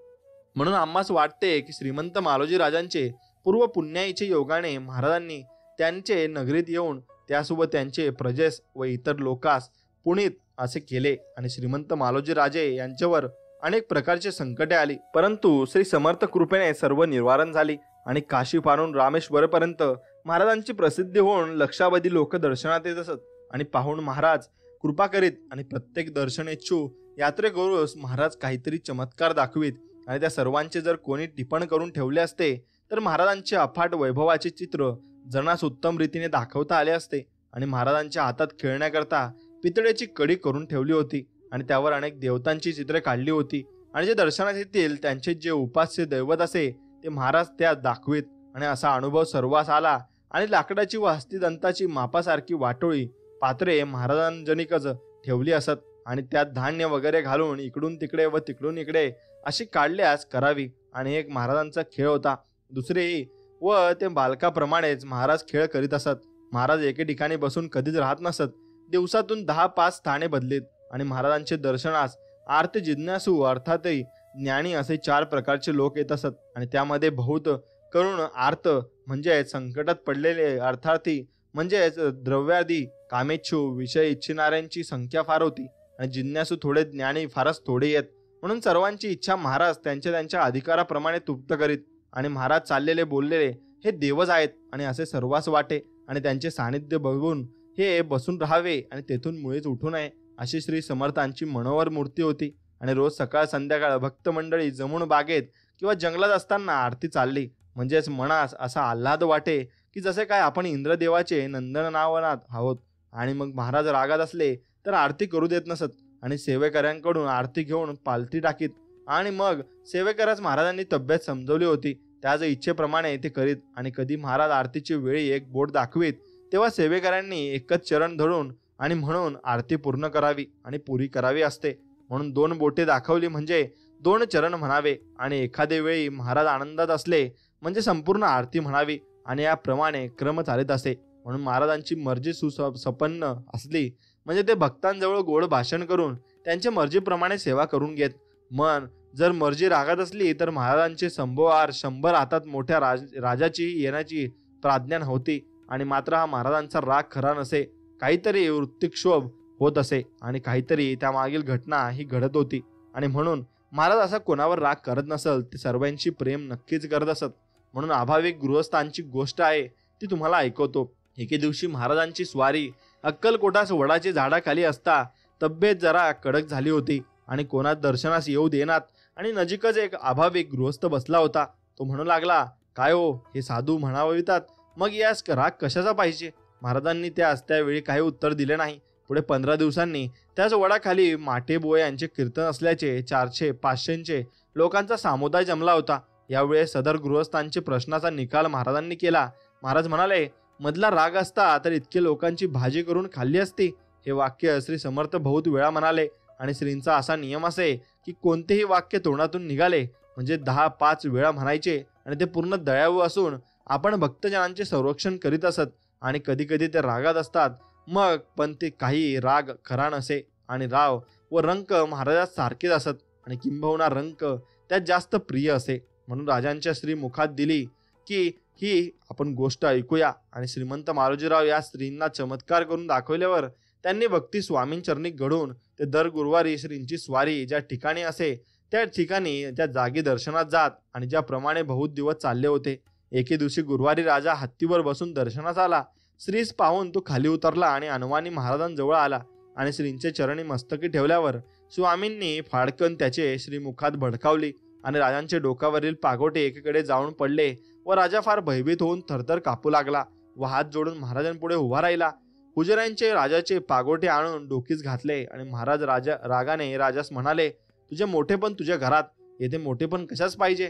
म्हणून आम्हास वाटते की श्रीमंत मालोजी राजांचे पूर्व पुण्याईचे योगाने महाराजांनी त्यांचे नगरीत येऊन त्यासोबत त्यांचे प्रजेस व इतर लोकास पुनीत असे केले. आणि श्रीमंत मालोजी राजे यांच्यावर अनेक प्रकारचे संकटे आली, परंतु श्री समर्थ कृपेने सर्व निवारण झाली. आणि काशी पारून रामेश्वरपर्यंत महाराजांची प्रसिद्धी होऊन लक्षावधी लोक दर्शनात येत असत. आणि पाहून महाराज कृपा करीत आणि प्रत्येक दर्शनेच्छू यात्रेकरूस महाराज काहीतरी चमत्कार दाखवीत. आणि त्या सर्वांचे जर कोणी टिपण करून ठेवले असते तर महाराजांचे अफाट वैभवाचे चित्र जणास उत्तम रीतीने दाखवता आले असते. आणि महाराजांच्या हातात खेळण्याकरता पितळेची कडी करून ठेवली होती आणि त्यावर अनेक देवतांची चित्रे काढली होती. आणि जे दर्शनात येतील त्यांचे जे उपास्य दैवत असे ते महाराज त्यात दाखवीत. आणि असा अनुभव सर्वांस आला. आणि लाकडाची व हस्तिदंताची मापासारखी वाटोळी पात्रे महाराजांजनिकच ठेवली असत. आणि त्यात धान्य वगैरे घालून इकडून तिकडे व तिकडून इकडे अशी काढल्यास करावी. आणि एक महाराजांचा खेळ होता. दुसरेही व ते बालकाप्रमाणेच महाराज खेळ करीत असत. महाराज एके ठिकाणी बसून कधीच राहत नसत. दिवसातून 10-5 स्थाने बदलीत. आणि महाराजांचे दर्शनास आर्त जिज्ञासू अर्थातही ज्ञानी असे 4 प्रकारचे लोक येत असत. आणि त्यामध्ये बहुत करुण आर्त म्हणजे संकटात पडलेले, अर्थार्थी म्हणजे द्रव्यादी कामेच्छू विषय इच्छिणाऱ्यांची संख्या फार होती. आणि जिज्ञासू थोडे, ज्ञानी फारच थोडे येत. म्हणून सर्वांची इच्छा महाराज त्यांच्या अधिकाराप्रमाणे तृप्त करीत. आणि महाराज चाललेले बोललेले हे देवच आहेत आणि असे सर्वांस वाटे. आणि त्यांचे सानिध्य बघून हे बसून राहावे आणि तेथून मुळीच उठू नये अशी श्री समर्थांची मनोहर मूर्ती होती. आणि रोज सकाळ संध्याकाळ भक्त मंडळी जमून बागेत किंवा जंगलात असताना आरती चालली म्हणजेच मनास असा आल्हाद वाटे की जसे काय आपण इंद्रदेवाचे नंदनवनात आहोत. आणि मग महाराज रागात असले तर आरती करू देत नसत आणि सेवेकऱ्यांकडून आरती घेऊन पालती टाकीत. आणि मग सेवेकरास महाराजांनी तब्येत समजवली होती त्याच इच्छेप्रमाणे ते करीत. आणि कधी महाराज आरतीची वेळी एक बोट दाखवीत तेव्हा सेवेकरांनी एकच चरण धरून आणि म्हणून आरती पूर्ण करावी आणि पुरी करावी असते. म्हणून 2 बोटे दाखवली म्हणजे 2 चरण म्हणावे. आणि एखादे वेळी महाराज आनंदात असले म्हणजे संपूर्ण आरती म्हणावी. आणि याप्रमाणे क्रम चालित असे. म्हणून महाराजांची मर्जी सुसंपन्न असली म्हणजे ते भक्तांजवळ गोड भाषण करून त्यांच्या मर्जीप्रमाणे सेवा करून घेत. मन जर मर्जी रागात असली तर महाराजांचे संभोहार 100 हातात मोठ्या राजाची येण्याची प्राज्ञा होती. आणि मात्र हा महाराजांचा राग खरा नसे, काहीतरी वृत्तिक्षोभ होत असे आणि काहीतरी त्यामागील घटना ही घडत होती. आणि म्हणून महाराज असा कोणावर राग करत नसल, ते सर्वांची प्रेम नक्कीच करत असत. म्हणून अभाविक गृहस्थांची गोष्ट आहे ती तुम्हाला ऐकवतो. एके दिवशी महाराजांची स्वारी अक्कलकोटास वडाची झाडाखाली असता तब्येत जरा कडक झाली होती आणि कोणात दर्शनास येऊ देनात. आणि नजीकच एक अभाविक गृहस्थ बसला होता. तो म्हणू लागला, काय हो, हे साधू म्हणावितात, मग यास राग कशाचा पाहिजे? महाराजांनी त्यास त्यावेळी काही उत्तर दिले नाही. पुढे 15 दिवसांनी त्याच वडाखाली माटेबोळे यांचे कीर्तन असल्याचे 400-500 लोकांचा समुदाय जमला होता. यावेळी सदर गृहस्थांचे प्रश्नाचा निकाल महाराजांनी केला. महाराज म्हणाले, मधला राग असता तर इतके लोकांची भाजी करून खाल्ली असती. हे वाक्य श्री समर्थ बहुत वेळा म्हणाले. आणि श्रींचा असा नियम असे की कोणतेही वाक्य तोंडातून निघाले म्हणजे 10-5 वेळा म्हणायचे. आणि ते पूर्ण दयाळू असून आपण भक्तजनांचे संरक्षण करीत असत. आणि कधी कधी ते रागात असतात मग, पण ते काही राग खरा नसे. आणि राव व रंक महाराजात सारखेच असत आणि किंबहुना रंक त्यात जास्त प्रिय असे. म्हणून राजांच्या श्री मुखात दिली नक्की ही आपण गोष्ट ऐकूया. आणि श्रीमंत मालोजीराव या स्त्रींना चमत्कार करून दाखवल्यावर त्यांनी भक्ती स्वामींचरणी घडून ते दर गुरुवारी श्रींची स्वारी ज्या ठिकाणी असे त्या ठिकाणी त्या जागी दर्शनात जात आणि ज्याप्रमाणे बहुत दिवस चालले होते. एके दिवशी गुरुवारी राजा हत्तीवर बसून दर्शनास आला. श्रीस पाहून तो खाली उतरला आणि अनवानी महाराजांजवळ आला आणि श्रींचे चरणी मस्तकी ठेवल्यावर स्वामींनी फाडकन त्याचे श्रीमुखात भडकावली आणि राजांचे डोक्यावरील पागोटे एकीकडे जाऊन पडले व राजा फार भयभीत होऊन थरथर कापू लागला व हात जोडून महाराजांपुढे उभा राहिला. हुजऱ्यांचे राजाचे पागोटे आणून डोकीस घातले आणि महाराज रागाने राजास म्हणाले, तुझे मोठेपण तुझ्या घरात, येथे मोठेपण कशाच पाहिजे.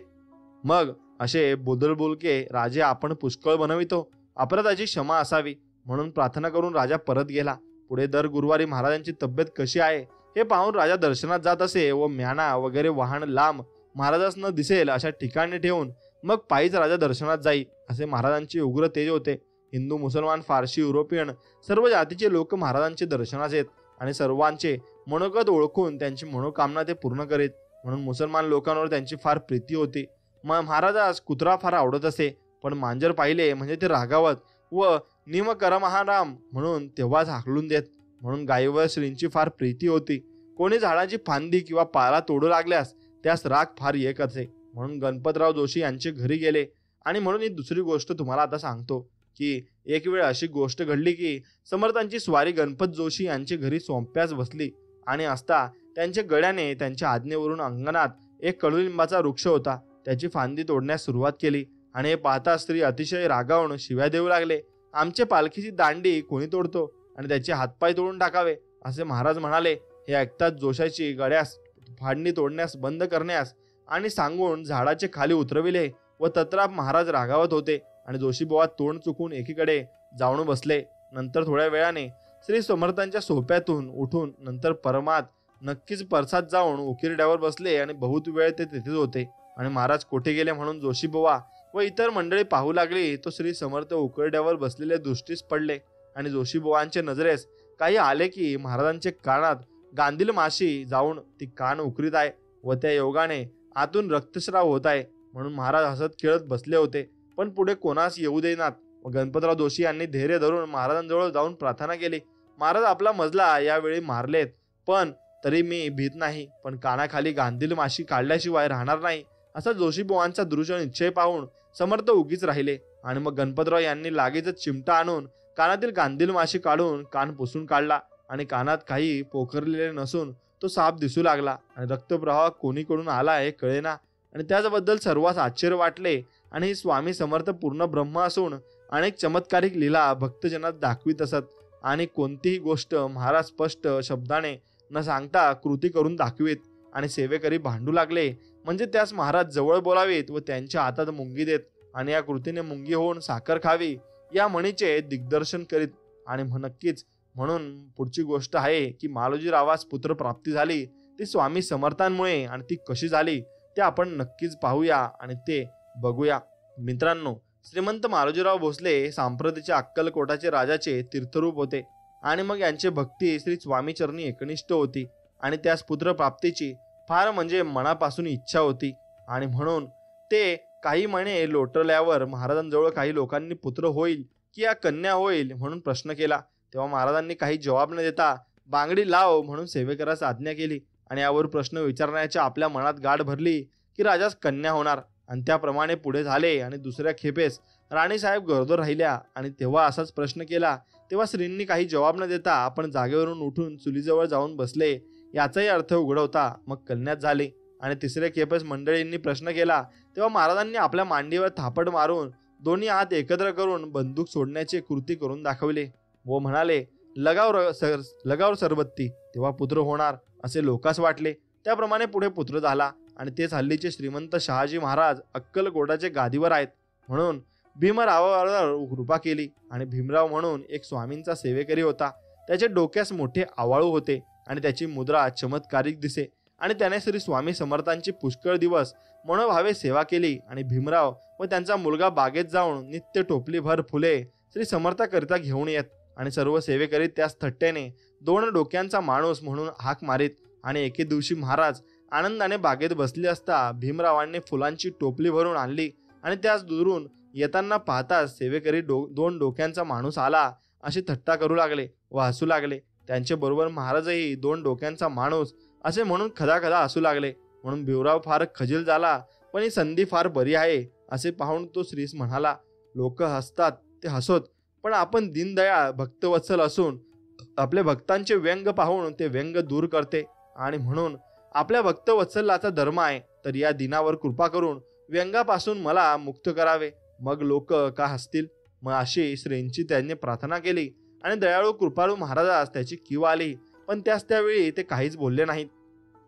मग असे बोलके राजे आपण पुष्कळ बनवितो, अपराधाची क्षमा असावी म्हणून प्रार्थना करून राजा परत गेला. पुढे दर गुरुवारी महाराजांची तब्येत कशी आहे हे पाहून राजा दर्शनात जात असे व म्याना वगैरे वाहन लांब महाराजास न दिसेल अशा ठिकाणी ठेवून मग पायीच राजा दर्शनात जाई. असे महाराजांचे उग्र तेज होते. हिंदू, मुसलमान, फारसी, युरोपियन सर्व जातीचे लोक महाराजांचे दर्शनास येत आणि सर्वांचे मनोगत ओळखून त्यांची मनोकामना ते पूर्ण करीत. म्हणून मुसलमान लोकांवर त्यांची फार प्रीती होती. महाराजास कुत्रा फार आवडत असे, पण मांजर पाहिले म्हणजे ते रागावत व निमकरमहाराम म्हणून तेव्हाच हाकलून देत. म्हणून गायीवर श्रींची फार प्रीती होती. कोणी झाडाची फांदी किंवा पाला तोडू लागल्यास त्यास राग फार येत असे. म्हणून गणपतराव जोशी यांचे घरी गेले. आणि म्हणून ही दुसरी गोष्ट तुम्हाला आता सांगतो की एक वेळ अशी गोष्ट घडली की समर्थांची स्वारी गणपत जोशी यांच्या घरी सोंप्यास बसली आणि असता त्यांच्या गड्याने त्यांच्या आज्ञेवरून अंगणात एक कडुलिंबाचा वृक्ष होता त्याची फांदी तोडण्यास सुरुवात केली. आणि हे पाहता स्त्री अतिशय रागावून शिव्या देऊ लागले, आमचे पालखीची दांडी कोणी तोडतो आणि त्याचे हातपाय तोडून टाकावे. असे महाराज म्हणाले. हे ऐकताच जोशाची गड्यास फांदी तोडण्यास बंद करण्यास आणि सांगून झाडाचे खाली उतरविले व तत्राप महाराज रागावत होते आणि जोशीबुवा तोंड चुकून एकीकडे जाऊन बसले. नंतर थोड्या वेळाने श्री समर्थांच्या सोप्यातून उठून नंतर परमात नक्कीच परसात जाऊन उकिरड्यावर बसले आणि बहुत वेळ ते तिथेच होते. आणि महाराज कोठे गेले म्हणून जोशीबुवा व इतर मंडळी पाहू लागली तो श्री समर्थ उकिरड्यावर बसलेले दृष्टीस पडले. आणि जोशीबुवांच्या नजरेस काही आले की महाराजांचे कानात गांधील माशी जाऊन ती कान उकरीत आहे व त्या योगाने आतून रक्तस्राव होत आहे. म्हणून महाराज हसत खेळत बसले होते, पण पुढे कोणास येऊ देनात. व गणपतराव जोशी यांनी धैर्य धरून महाराजांजवळ जाऊन प्रार्थना केली. महाराज आपला मजला यावेळी मारलेत, पण तरी मी भीत नाही, पण कानाखाली गांधील माशी काढल्याशिवाय राहणार नाही. असा जोशीबुवांचा दृढ निश्चय पाहून समर्थ उगीच राहिले. आणि मग गणपतराव यांनी लागेच चिमटा आणून कानातील गांधील माशी काढून कान पुसून काढला आणि कानात काही पोखरलेले नसून तो साफ दिसू लागला आणि रक्तप्रवाह कोणीकडून आला हे कळेना. आणि त्याबद्दल सर्वांस आश्चर्य वाटले. आणि स्वामी समर्थ पूर्ण ब्रह्म असून अनेक चमत्कारिक लीला भक्तजनात दाखवित असत आणि कोणतीही गोष्ट महाराज स्पष्ट शब्दाने न सांगता कृती करून दाखवित आणि सेवेकरी भांडू लागले म्हणजे त्यास महाराज जवळ बोलावीत व त्यांच्या हातात मुंगी देत आणि या कृतीने मुंगी होऊन साखर खावी या म्हणीचे दिग्दर्शन करीत. आणि नक्कीच म्हणून पुढची गोष्ट आहे की मालोजीरावास पुत्र प्राप्ती झाली ती स्वामी समर्थांमुळे आणि ती कशी झाली ते आपण नक्कीच पाहूया आणि ते बघूया. मित्रांनो, श्रीमंत मालोजीराव भोसले सांप्रतीच्या अक्कलकोटाचे राजाचे तीर्थरूप होते आणि मग यांची भक्ती श्री स्वामीचरणी एकनिष्ठ होती आणि त्यास पुत्र प्राप्तीची फार म्हणजे मनापासून इच्छा होती. आणि म्हणून ते काही महिने लोटल्यावर महाराजांजवळ काही लोकांनी पुत्र होईल की या कन्या होईल म्हणून प्रश्न केला. तेव्हा महाराजांनी काही जवाब न देता बांगडी लाव म्हणून सेवेकरास आज्ञा केली. आणि यावर प्रश्न विचारण्याच्या आपल्या मनात गाठ भरली की राजास कन्या होणार. आणि त्याप्रमाणे पुढे झाले. आणि दुसऱ्या खेपेस राणीसाहेब गरोदर राहिल्या आणि तेव्हा असाच प्रश्न केला. तेव्हा श्रींनी काही जवाब न देता आपण जागेवरून उठून चुलीजवळ जाऊन बसले. याचाही अर्थ उघडवता मग कन्याच झाली. आणि तिसऱ्या खेपेस मंडळींनी प्रश्न केला. तेव्हा महाराजांनी आपल्या मांडीवर थापड मारून दोन्ही हात एकत्र करून बंदूक सोडण्याची कृती करून दाखवले व म्हणाले, लगाव सरबत्ती, तेव्हा पुत्र होणार असे लोकास वाटले. त्याप्रमाणे पुढे पुत्र झाला. आणि तेच हल्लीचे श्रीमंत शहाजी महाराज अक्कलकोटाचे गादीवर आहेत. म्हणून भीमरावावर कृपा केली. आणि भीमराव म्हणून एक स्वामींचा सेवेकरी होता. त्याचे डोक्यास मोठे आवाळू होते आणि त्याची मुद्रा चमत्कारिक दिसे. आणि त्याने श्री स्वामी समर्थांची पुष्कळ दिवस मनोभावे सेवा केली. आणि भीमराव व त्यांचा मुलगा बागेत जाऊन नित्य टोपलीभर फुले श्री समर्थाकरिता घेऊन येत. आणि सर्व सेवेकरी त्यास थट्टेने 2 डोक्यांचा माणूस म्हणून हाक मारीत. आणि एके दिवशी महाराज आनंदाने बागेत बसले असता भीमरावांनी फुलांची टोपली भरून आणली आणि त्यास दुरून येताना पाहताच सेवेकरी दोन डोक्यांचा माणूस आला अशी थट्टा करू लागले व हसू लागले. त्यांचे बरोबर महाराजही दोन डोक्यांचा माणूस असे म्हणून खदाखदा हसू लागले. म्हणून भिवराव फार खजील झाला. पण ही संधी फार बरी आहे असे पाहून तो श्रीस म्हणाला, लोक हसतात ते हसोत, पण आपण दीनदयाळ भक्तवत्सल असून आपल्या भक्तांचे व्यंग पाहून ते व्यंग दूर करते आणि म्हणून आपल्या भक्तवत्सलाचा धर्म आहे. तर या दिनावर कृपा करून व्यंगापासून मला मुक्त करावे, मग लोक का हसतील. मग अशी श्रींची त्यांनी प्रार्थना केली आणि दयाळू कृपाळू महाराजास त्याची कीव आली. पण त्यावेळी ते काहीच बोलले नाहीत.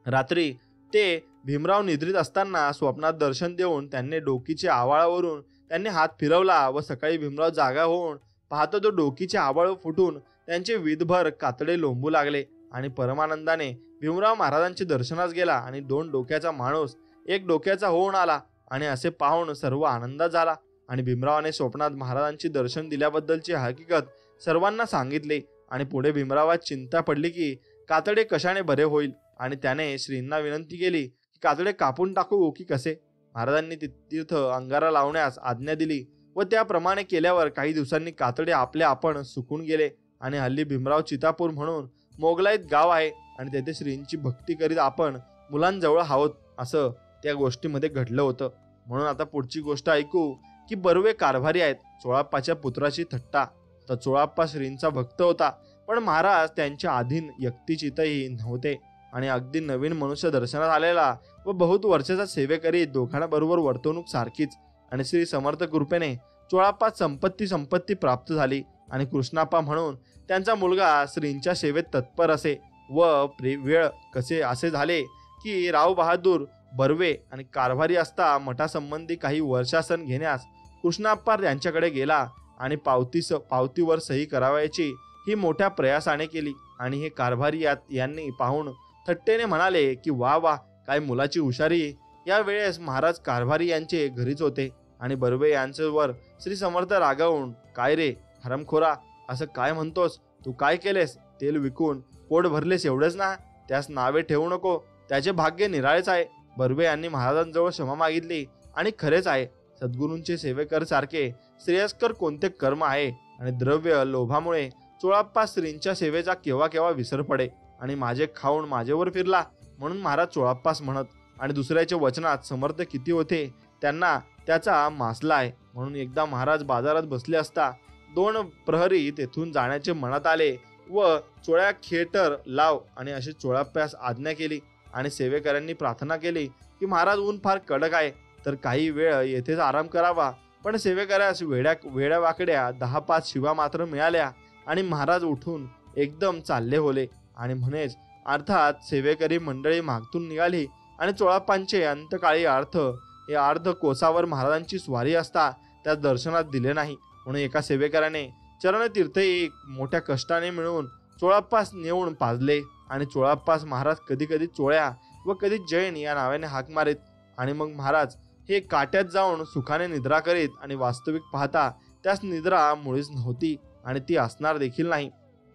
रात्री ते भीमराव निद्रित असताना स्वप्नात दर्शन देऊन त्यांनी डोकीच्या आवाळावरून त्यांनी हात फिरवला व सकाळी भीमराव जागा होऊन पाहतो तो डोकीचे आवाळ फुटून त्यांचे विधभर कातडे लोंबू लागले आणि परमानंदाने भीमराव महाराजांचे दर्शनास गेला आणि दोन डोक्याचा माणूस एक डोक्याचा होऊन आला आणि असे पाहून सर्व आनंदात झाला. आणि भीमरावाने स्वप्नात महाराजांची दर्शन दिल्याबद्दलची हकीकत सर्वांना सांगितले. आणि पुढे भीमरावात चिंता पडली की कातडे कशाने बरे होईल आणि त्याने श्रींना विनंती केली की कातडे कापून टाकू की कसे. महाराजांनी तीर्थ अंगारा लावण्यास आज्ञा दिली व त्याप्रमाणे केल्यावर काही दिवसांनी कातडे आपले आपण सुकून गेले. आणि हल्ली भीमराव चितापूर म्हणून मोगलाईत गाव आहे आणि तेथे श्रींची भक्ती करीत आपण मुलांजवळ आहोत असं त्या गोष्टीमध्ये घडलं होतं. म्हणून आता पुढची गोष्ट ऐकू की बर्वे कारभारी आहेत. चोळाप्पाच्या पुत्राची थट्टा. तर चोळाप्पा श्रींचा भक्त होता, पण महाराज त्यांच्या अधीन व्यक्तिचितही नव्हते आणि अगदी नवीन मनुष्य दर्शनात आलेला व बहुत वर्षाचा सेवेकरी दोघांबरोबर वर्तवणूक सारखीच. आणि श्री समर्थ कृपेने चोळाप्पा संपत्ती प्राप्त झाली आणि कृष्णाप्पा म्हणून त्यांचा मुलगा श्रींच्या सेवेत तत्पर असे. व वेळ कसे असे झाले की राव बहादूर बर्वे आणि कारभारी असता मठासंबंधी काही वर्षासन घेण्यास कृष्णाप्पा यांच्याकडे गेला आणि पावतीवर सही करावयाची ही मोठ्या प्रयासाने केली. आणि हे कारभारी यांनी पाहून थट्टेने म्हणाले की वा काय मुलाची हुशारी. या वेळेस महाराज कारभारी यांचे घरीच होते आणि बर्वे यांच्यावर श्री समर्थ रागावून, काय रे हरमखोरा, असं काय म्हणतोस, तू काय केलेस, तेल विकून पोट भरलेस एवढंच ना, त्यास नावे ठेवू नको, त्याचे भाग्य निराळेच आहे. बर्वे यांनी महाराजांजवळ क्षमा मागितली आणि खरेच आहे, सद्गुरूंचे सेवेकर सारखे श्रेयस्कर कोणते कर्म आहे. आणि द्रव्य लोभामुळे चोळाप्पा श्रींच्या सेवेचा केव्हा विसर पडे आणि माझे खाऊन माझेवर फिरला म्हणून महाराज चोळाप्पास म्हणत. आणि दुसऱ्याच्या वचनात समर्थ किती होते त्यांना त्याचा मासला आहे. म्हणून एकदा महाराज बाजारात बसले असता दोन प्रहरी तेथून जाण्याचे मनात आले व चोळ्या खेटर लाव आणि अशी चोळाप्पास आज्ञा केली. आणि सेवेकऱ्यांनी प्रार्थना केली की महाराज ऊन फार कडक आहे, तर काही वेळ येथेच आराम करावा. पण सेवेकऱ्यास वेड्या वाकड्या 10-5 शिवा मात्र मिळाल्या आणि महाराज उठून एकदम चालले होले. आणि म्हणेच अर्थात सेवेकरी मंडळी मागतून निघाली आणि चोळाप्पांचे अंतकाळी हे अर्ध कोसावर महाराजांची स्वारी असता त्यास दर्शनात दिले नाही. म्हणून एका सेवेकराने चरणतीर्थही मोठ्या कष्टाने मिळवून चोळाप्पास नेऊन पाजले. आणि चोळाप्पास महाराज कधी चोळ्या व कधी जैन या नावाने हाक मारीत. आणि मग महाराज हे काट्यात जाऊन सुखाने निद्रा करीत आणि वास्तविक पाहता त्यास निद्रा मुळीच नव्हती आणि ती असणार देखील नाही.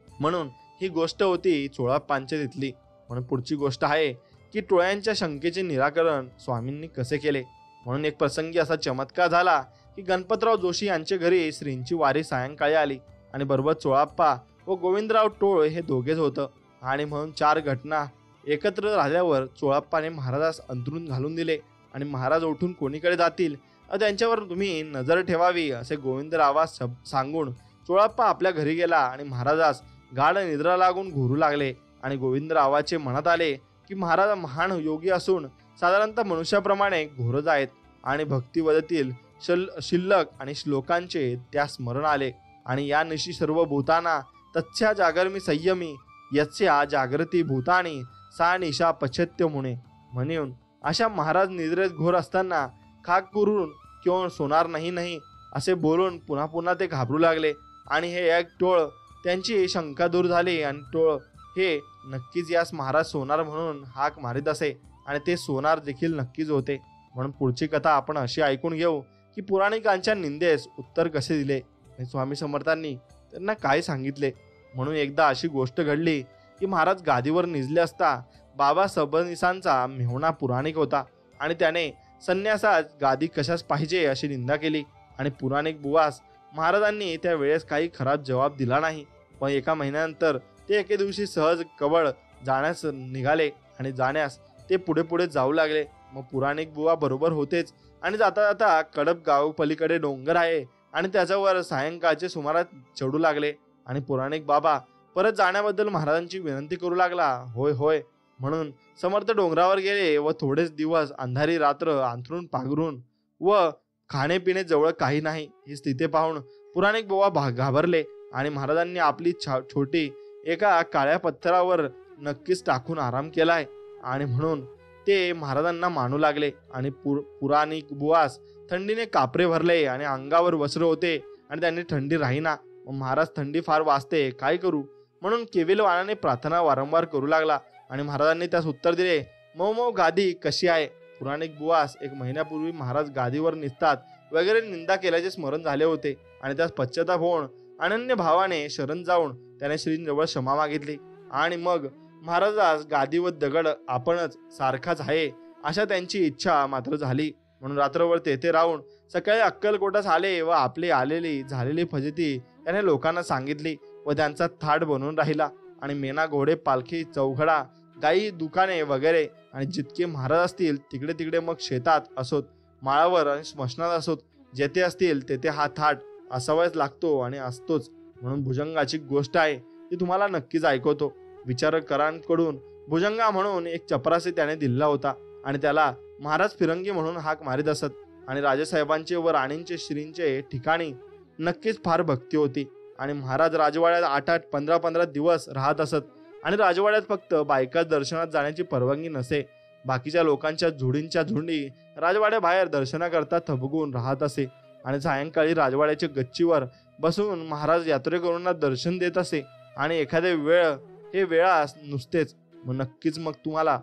म्हणून ही गोष्ट होती चोळाप्पांच्या तिथली. म्हणून पुढची गोष्ट आहे की टोळ्यांच्या शंकेचे निराकरण स्वामींनी कसे केले. म्हणून एक प्रसंगी असा चमत्कार झाला की गणपतराव जोशी यांच्या घरी श्रींची वारी सायंकाळी आली आणि बरोबर चोळाप्पा व गोविंदराव टोळ हे दोघेच होतं. आणि म्हणून 4 घटना एकत्र राहिल्यावर चोळाप्पाने महाराजास अंतरून घालून दिले आणि महाराज उठून कोणीकडे जातील त्यांच्यावर तुम्ही नजर ठेवावी असे गोविंदरावास सांगून चोळाप्पा आपल्या घरी गेला. आणि महाराजास गाढ निद्रा लागून घोरू लागले. आणि गोविंदरावाचे मनात आले की महाराज महान योगी असून साधारणतः मनुष्याप्रमाणे घोरज आहेत आणि भक्तिवदतील शिल्लक आणि श्लोकांचे त्या स्मरण आले. आणि या निशी सर्व भूताना तत्स्या जागर्मी संयमी यस्या जागृती भूतानी सा निशा पश्यत्य म्हणून अशा महाराज निद्रेत घोर असताना खाक करून किंवा सोनार नाही असे बोलून पुन्हा ते घाबरू लागले. आणि हे एक टोळ त्यांची शंका दूर झाली आणि टोळ हे नक्कीच यास महाराज सोनार म्हणून हाक मारित असे आणि ते सोनार देखील नक्कीच होते. म्हणून पुढची कथा आपण अशी ऐकून घेऊ की पुराणिकांच्या निंदेस उत्तर कसे दिले, स्वामी समर्थांनी त्यांना काय सांगितले. म्हणून एकदा अशी गोष्ट घडली की महाराज गादीवर निजले असता बाबा सबनीसांचा मेहुणा पुराणिक होता आणि त्याने संन्यासात गादी कशास पाहिजे अशी निंदा केली. आणि पुराणिक बुवास महाराजांनी त्या वेळेस काही खराब जबाब दिला नाही. पण एका महिन्यानंतर ते एके दिवशी सहज कवळ जाण्यास निघाले आणि जाण्यास ते पुढे पुढे जाऊ लागले. मग पुराणिक बुवा बरोबर होतेच आणि जाता जाता कडप गाव पलीकडे डोंगर आहे आणि त्याच्यावर सायंकाळचे सुमारास चढू लागले. आणि पुराणिक बाबा परत जाण्याबद्दल महाराजांची विनंती करू लागला. होय होय म्हणून समर्थ डोंगरावर गेले व थोडेच दिवस अंधारी रात्र अंथरून पांघरून व खाणेपिणे जवळ काही नाही ही स्थिती पाहून पुराणिक बुवा घाबरले आणि महाराजांनी आपली छोटी एका काळ्या पत्थरावर नक्कीच टाकून आराम केलाय आणि म्हणून ते महाराजांना मानू लागले. आणि पुराणिक बुवास थंडीने कापरे भरले आणि अंगावर वस्त्र होते आणि त्यांनी थंडी राहीना. महाराज थंडी फार वाजते काय करू म्हणून केविलवाणाने प्रार्थना वारंवार करू लागला आणि महाराजांनी त्यास उत्तर दिले, मऊ मऊ गादी कशी आहे. पुराणिक बुवास एक महिन्यापूर्वी महाराज गादीवर निघतात वगैरे निंदा केल्याचे स्मरण झाले होते आणि त्यास पश्चाताप होऊन अनन्य भावाने शरण जाऊन त्याने श्रींजवळ क्षमा मागितली. आणि मग महाराजास गादी व दगड आपणच सारखाच आहे अशा त्यांची इच्छा मात्र झाली. म्हणून रात्रभर तेथे राहून सकाळी अक्कलकोटास आले व आपली आलेली झालेली फजिती त्याने लोकांना सांगितली व त्यांचा थाट बनवून राहिला. आणि मेना घोडे पालखी चौघडा गाई दुकाने वगैरे आणि जितके महाराज असतील तिकडे तिकडे मग शेतात असोत माळावर आणि स्मशनात असोत जेथे असतील तेथे हा थाट असावाच लागतो आणि असतोच. म्हणून भुजंगाची गोष्ट आहे ती तुम्हाला नक्कीच ऐकवतो. विचारकरांकडून भुजंगा म्हणून एक चपरासी त्याने दिला होता आणि त्याला महाराज फिरंगी म्हणून हाक मारित असत. आणि राजेसाहेबांचे व राणींचे श्रींचे ठिकाणी नक्कीच फार भक्ती होती. आणि महाराज राजवाड्यात 8-8 15-15 दिवस राहत असत. आणि राजवाड्यात फक्त बायका दर्शनात जाण्याची परवानगी नसे. बाकीच्या लोकांच्या झुंडींच्या झुंडी राजवाड्याबाहेर दर्शनाकरता थबकून राहत असे. आणि सायंकाळी राजवाड्याच्या गच्चीवर बसून महाराज यात्रेकरूंना दर्शन देत असे. आणि एखाद्या वेळा नुसतेच नक्कीच मग तुम्हाला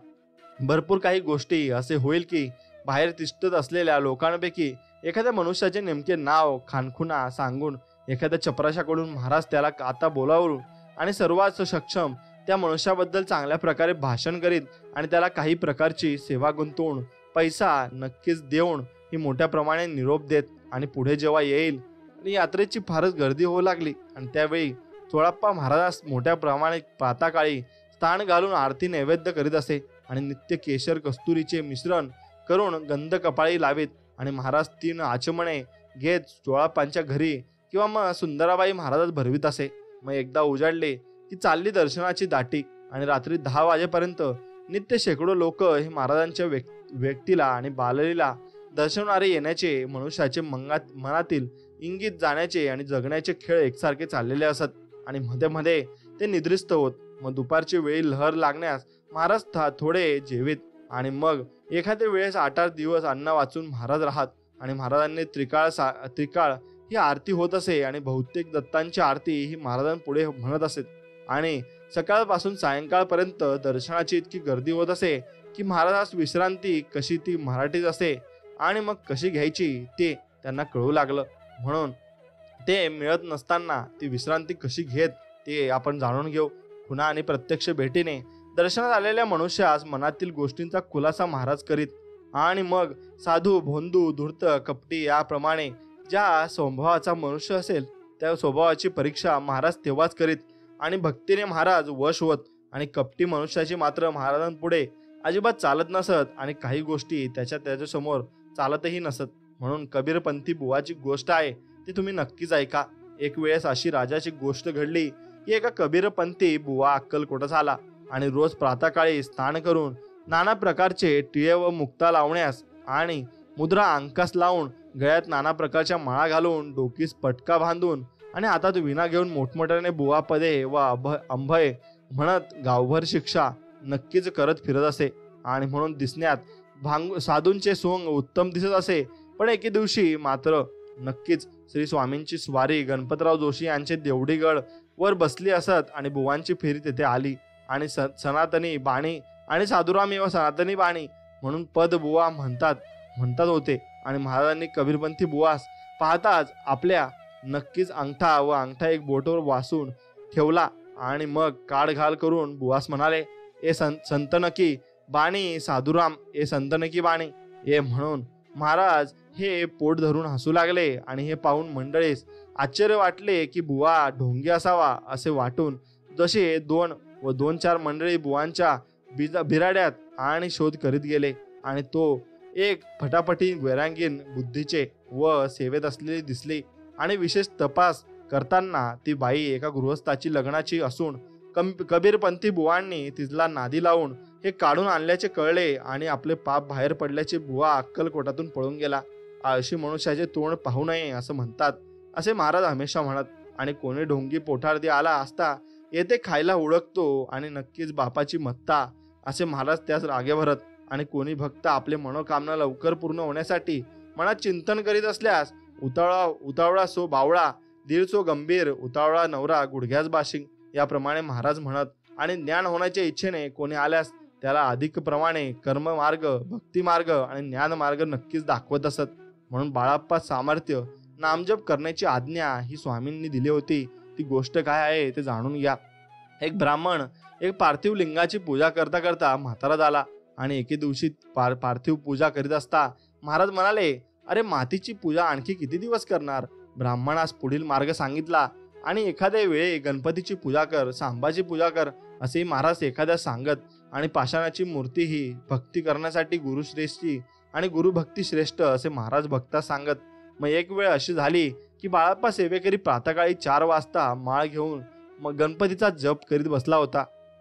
भरपूर काही गोष्टी असे होईल की बाहेर तिष्ठत असलेल्या लोकांपैकी एखाद्या मनुष्याचे नेमके नाव खानखुणा सांगून एखाद्या चपराशाकडून महाराज त्याला आता बोलावून आणि सर्वात सक्षम त्या मनुष्याबद्दल चांगल्या प्रकारे भाषण करीत आणि त्याला काही प्रकारची सेवा गुंतवून पैसा नक्कीच देऊन ही मोठ्या प्रमाणे निरोप देत. आणि पुढे जेव्हा येईल आणि यात्रेची फारच गर्दी होऊ लागली आणि त्यावेळी चोळाप्पा महाराजास मोठ्या प्रमाणे प्रातःकाळी स्थान घालून आरती नैवेद्य करीत असे. आणि नित्य केशर कस्तुरीचे मिश्रण करून गंध कपाळी लावीत. आणि महाराज 3 आचमणे घेत चोळाप्पांच्या घरी किंवा मग सुंदराबाई महाराजात भरवीत असे. मग एकदा उजाडले की चालली दर्शनाची दाटी आणि रात्री 10 वाजेपर्यंत नित्य शेकडो लोक हे महाराजांच्या व्यक्तीला आणि बाललीला दर्शनारे येण्याचे मनुष्याचे मनातील इंगित जाण्याचे आणि जगण्याचे खेळ एकसारखे चाललेले असत. आणि मध्ये मध्ये ते निद्रिस्त होत. मग दुपारची वेळी लहर लागण्यास महाराज थोडे जेवीत आणि मग एखाद्या वेळेस 8-8 दिवस अन्न वाचून महाराज राहत. आणि महाराजांनी त्रिकाळ ही आरती होत असे. आणि बहुतेक दत्तांची आरती ही महाराजांपुढे म्हणत असे. आणि सकाळपासून सायंकाळपर्यंत दर्शनाची इतकी गर्दी होत असे की महाराजास विश्रांती कशी ती मराठीत असे आणि मग कशी घ्यायची ते त्यांना कळू लागलं. म्हणून ते मिळत नसताना ती विश्रांती कशी घेत ते आपण जाणून घेऊ. खुणा आणि प्रत्यक्ष भेटीने दर्शनात आलेल्या मनुष्यास मनातील गोष्टींचा खुलासा महाराज करीत. आणि मग साधू भोंदू धूर्त कपटी याप्रमाणे ज्या स्वभावाचा मनुष्य असेल त्या स्वभावाची परीक्षा महाराज तेव्हाच करीत. आणि भक्तीने महाराज वश होत. आणि कपटी मनुष्याची मात्र महाराजांपुढे अजिबात चालत नसत आणि काही गोष्टी त्याच्यासमोर चालतही नसत. म्हणून कबीरपंथी बुवाची गोष्ट आहे ती तुम्ही नक्कीच ऐका. एक वेळेस अशी राजाची गोष्ट घडली की एका कबीरपंथी बुवा अक्कलकोटास आला आणि रोज प्रातःकाळी स्नान करून नाना प्रकारचे टिळे व मुक्ता लावण्यास आणि मुद्रा अंकास लावून गळ्यात नाना प्रकारच्या माळा घालून डोकीस पटका बांधून आणि हातात विणा घेऊन मोठमोठ्याने बुवा पदे व अंभय म्हणत गावभर शिक्षा नक्कीच करत फिरत असे. आणि म्हणून दिसण्यात साधूंचे सोंग उत्तम दिसत असे. पण एके दिवशी मात्र नक्कीच श्री स्वामींची स्वारी गणपतराव जोशी यांचे देवडीगड वर बसली असत आणि बुवांची फेरी तेथे आली. आणि सनातनी बाणी आणि साधुराम व सनातनी बाणी म्हणून पद बुवा म्हणतात होते. आणि महाराजांनी कबीरपंथी बुवास पाहताच आपल्या नक्कीच अंगठा एक बोटवर वासून ठेवला. आणि मग काढ घाल करून बुवास म्हणाले, ए संतनकी बाणी साधुराम ए संतनकी बाणी ए. म्हणून महाराज हे पोट धरून हसू लागले आणि हे पाहून मंडळीस आश्चर्य वाटले की बुवा ढोंगी असावा असे वाटून जसे 2-4 मंडळी बुवांच्या बिराड्यात आणि शोध करीत गेले आणि तो एक फटाफटी वैरांगीण बुद्धीचे व सेवेत असलेली दिसली आणि विशेष तपास करताना ती बाई एका गृहस्थाची लग्नाची असून कबीरपंथी बुवांनी तिला नादी लावून हे काढून आणल्याचे कळले आणि आपले पाप बाहेर पडल्याचे बुवा अक्कलकोटातून पळून गेला. आळशी मनुष्याचे तोंड पाहू नये असं म्हणतात असे महाराज हमेशा म्हणत. आणि कोणी ढोंगी पोटारदी आला असता येथे खायला ओळखतो आणि नक्कीच बापाची मत्ता असे महाराज त्यास रागे भरत. आणि कोणी भक्त आपले मनोकामना लवकर पूर्ण होण्यासाठी मनात चिंतन करीत असल्यास उतावळा सो बावळा, दीड सो गंभीर, उतावळा नवरा गुडघ्यास बाशिंग याप्रमाणे महाराज म्हणत. आणि ज्ञान होण्याच्या इच्छेने कोणी आल्यास त्याला अधिक प्रमाणे कर्म मार्ग, भक्ती मार्ग आणि ज्ञान मार्ग नक्कीच दाखवत असत. म्हणून बाळाप्पा सामर्थ्य नामजप करण्याची आज्ञा ही स्वामींनी दिली होती. ती गोष्ट काय आहे ते जाणून घ्या. एक ब्राह्मण एक पार्थिव लिंगाची पूजा करता करता म्हातारा झाला आणि एके दिवशी पार्थिव पूजा करीत असता महाराज म्हणाले, अरे मातीची पूजा आणखी किती दिवस करणार? ब्राह्मणास पुढील मार्ग सांगितला आणि एखाद्या वेळी गणपतीची पूजा कर, सांबाची पूजा कर असे महाराज एखाद्या सांगत. आणि पाषाणाची मूर्ती ही भक्ती करण्यासाठी गुरुश्रेष्ठी आणि गुरुभक्ती श्रेष्ठ असे महाराज भक्ता सांगत. मग एक वेळ अशी झाली की बाळाप्पा सेवेकरी प्रातःकाळी 4 वाजता माळ घेऊन मग गणपतीचा जप करीत बसला होता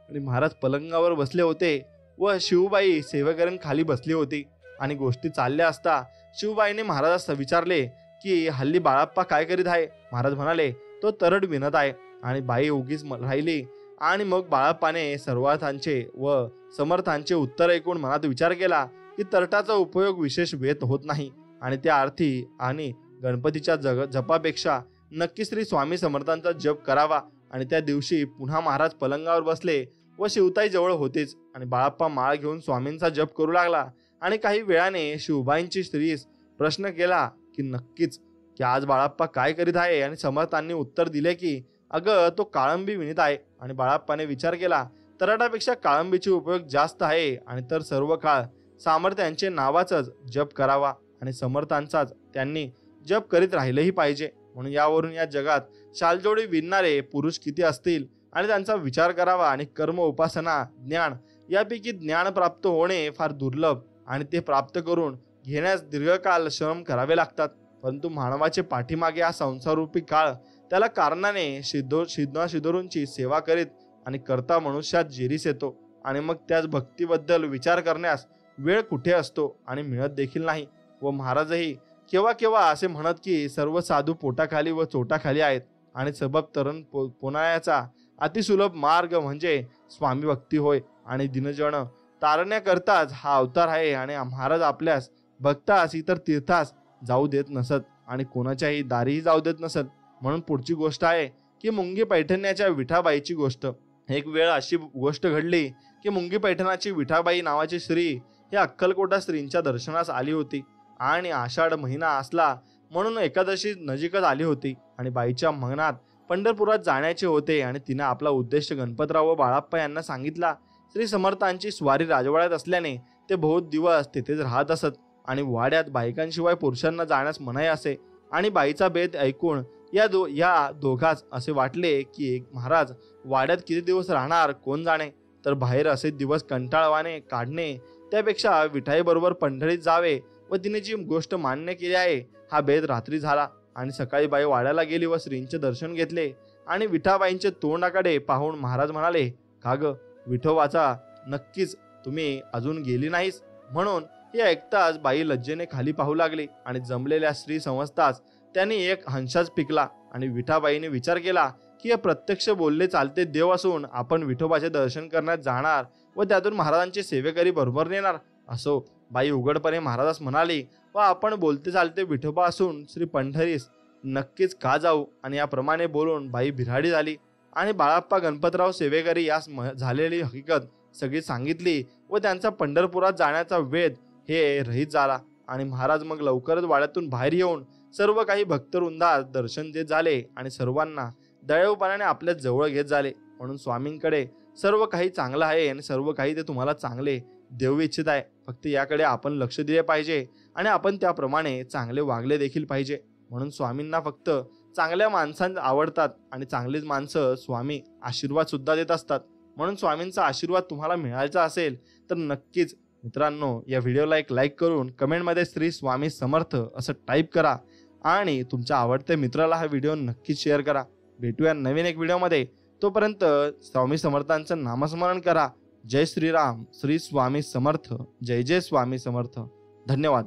आणि महाराज पलंगावर बसले होते व शिवबाई सेवेकऱ्यांखाली बसली होती. आणि गोष्टी चालल्या असता शिवबाईने महाराजास विचारले की हल्ली बाळाप्पा काय करीत आहे? महाराज म्हणाले, तो तरड विणत आहे. आणि बाई उगीच राहिली. आणि मग बाळाप्पाने सर्वार्थांचे व समर्थांचे उत्तर ऐकून मनात विचार केला की तरटाचा उपयोग विशेष वेध होत नाही आणि त्या अर्थी आणि गणपतीच्या जपापेक्षा नक्की श्री स्वामी समर्थांचा जप करावा. आणि त्या दिवशी पुन्हा महाराज पलंगावर बसले व शिवताई जवळ होतेच. आणि बाळाप्पा माळ घेऊन स्वामींचा जप करू लागला. आणि काही वेळाने शिवबाईंची स्त्रीस प्रश्न केला की नक्कीच की आज बाळाप्पा काय करीत आहे? आणि समर्थांनी उत्तर दिले की अगं तो काळंबी विणत आहे. आणि बाळाप्पाने विचार केला, तरटापेक्षा काळंबीचे उपयोग जास्त आहे आणि तर सर्व काळ सामर्थ्यांचे नावाचाच जप करावा आणि समर्थांचाच त्यांनी जप करीत राहिलेही पाहिजे. म्हणून यावरून या जगात शालजोडी विणणारे पुरुष किती असतील आणि त्यांचा विचार करावा. आणि कर्म, उपासना, ज्ञान यापैकी ज्ञान प्राप्त होणे फार दुर्लभ आणि ते प्राप्त करून घेण्यास दीर्घकाल श्रम करावे लागतात. परंतु मानवाचे पाठीमागे हा संसाररूपी काळ त्याला कारणाने शिदोरूंची सेवा करीत आणि करता मनुष्यात जेरीस येतो. आणि मग त्याच भक्तीबद्दल विचार करण्यास वेळ कुठे असतो आणि मिळत देखील नाही. व महाराजही केव्हा केव्हा असे म्हणत की सर्व साधू पोटाखाली व चोटाखाली आहेत आणि सबब तरण पोनायाचा अतिसुलभ मार्ग म्हणजे स्वामी भक्ती होय. आणि दिनजन तारण्याकरताच हा अवतार आहे. आणि महाराज आपल्यास भक्तास इतर तीर्थास जाऊ देत नसत आणि कोणाच्याही दारीही जाऊ देत नसत. म्हणून पुढची गोष्ट आहे की मुंगी पैठण्याच्या विठाबाईची गोष्ट. एक वेळ अशी गोष्ट घडली की मुंगी पैठणाची विठाबाई नावाची स्त्री ही अक्कलकोटा श्रींच्या दर्शनास आली होती. आणि आषाढ महिना असला म्हणून एकादशी नजीकच आली होती. आणि बाईच्या मनात पंढरपुरात जाण्याचे होते. आणि तिने आपला उद्देश गणपतराव व बाळाप्पा यांना सांगितला. श्री समर्थांची स्वारी राजवाड्यात असल्याने ते बहुत दिवस तिथेच राहत असत आणि वाड्यात बायकांशिवाय पुरुषांना जाण्यास मनाई असे. आणि बाईचा भेद ऐकून या दोघाच असे वाटले की महाराज वाड्यात किती दिवस राहणार कोण जाणे, तर बाहेर असे दिवस कंटाळवाने काढणे त्यापेक्षा विठाई बरोबर पंढरीत जावे. व तिने जी गोष्ट मान्य केली आहे हा भेद रात्री झाला. आणि सकाळी बाई वाड्याला गेली व श्रींचे दर्शन घेतले. आणि विठाबाईंचे तोंडाकडे पाहून महाराज म्हणाले, का ग विठोबाचा नक्कीच तुम्ही अजून गेली नाहीस? म्हणून हे ऐकताच बाई लज्जेने खाली पाहू लागली. आणि जमलेल्या स्त्री समजताच त्यांनी एक हंसाच पिकला. आणि विठाबाईने विचार केला की हे प्रत्यक्ष बोलले चालते देव असून आपण विठोबाचे दर्शन करण्यात जाणार व त्यातून महाराजांची सेवेकरी बरोबर नेणार. असो, बाई उघडपणे महाराजास म्हणाली, व आपण बोलते चालते विठोबा असून श्री पंढरीस नक्कीच का जाऊ? आणि याप्रमाणे बोलून बाई बिराडी झाली. आणि बाळाप्पा गणपतराव सेवेकरी यास झालेली हकीकत सगळी सांगितली व त्यांचा पंढरपुरात जाण्याचा वेध हे रहित झाला. आणि महाराज मग लवकरच वाड्यातून बाहेर येऊन सर्व काही भक्तवृंदास दर्शन देत झाले आणि सर्वांना दयाळूपणाने आपल्या जवळ घेत झाले. म्हणून स्वामींकडे सर्व काही चांगलं आहे आणि सर्व काही ते तुम्हाला चांगले देव इच्छित आहे. फक्त याकडे आपण लक्ष दिले पाहिजे आणि आपण त्याप्रमाणे चांगले वागले देखील पाहिजे. म्हणून स्वामींना फक्त चांगल्या माणसांना आवडतात आणि चांगलीच माणसं स्वामी आशीर्वाद सुद्धा देत असतात. म्हणून स्वामींचा आशीर्वाद तुम्हाला मिळायचा असेल तर नक्कीच मित्रांनो या व्हिडिओला एक लाईक करून कमेंटमध्ये श्री स्वामी समर्थ असं टाईप करा आणि तुमच्या आवडत्या मित्राला हा व्हिडिओ नक्कीच शेअर करा. भेटूया नवीन एक व्हिडिओमध्ये. तोपर्यंत स्वामी समर्थांचं नामस्मरण करा. जय श्रीराम. श्री स्वामी समर्थ. जय जय स्वामी समर्थ. धन्यवाद.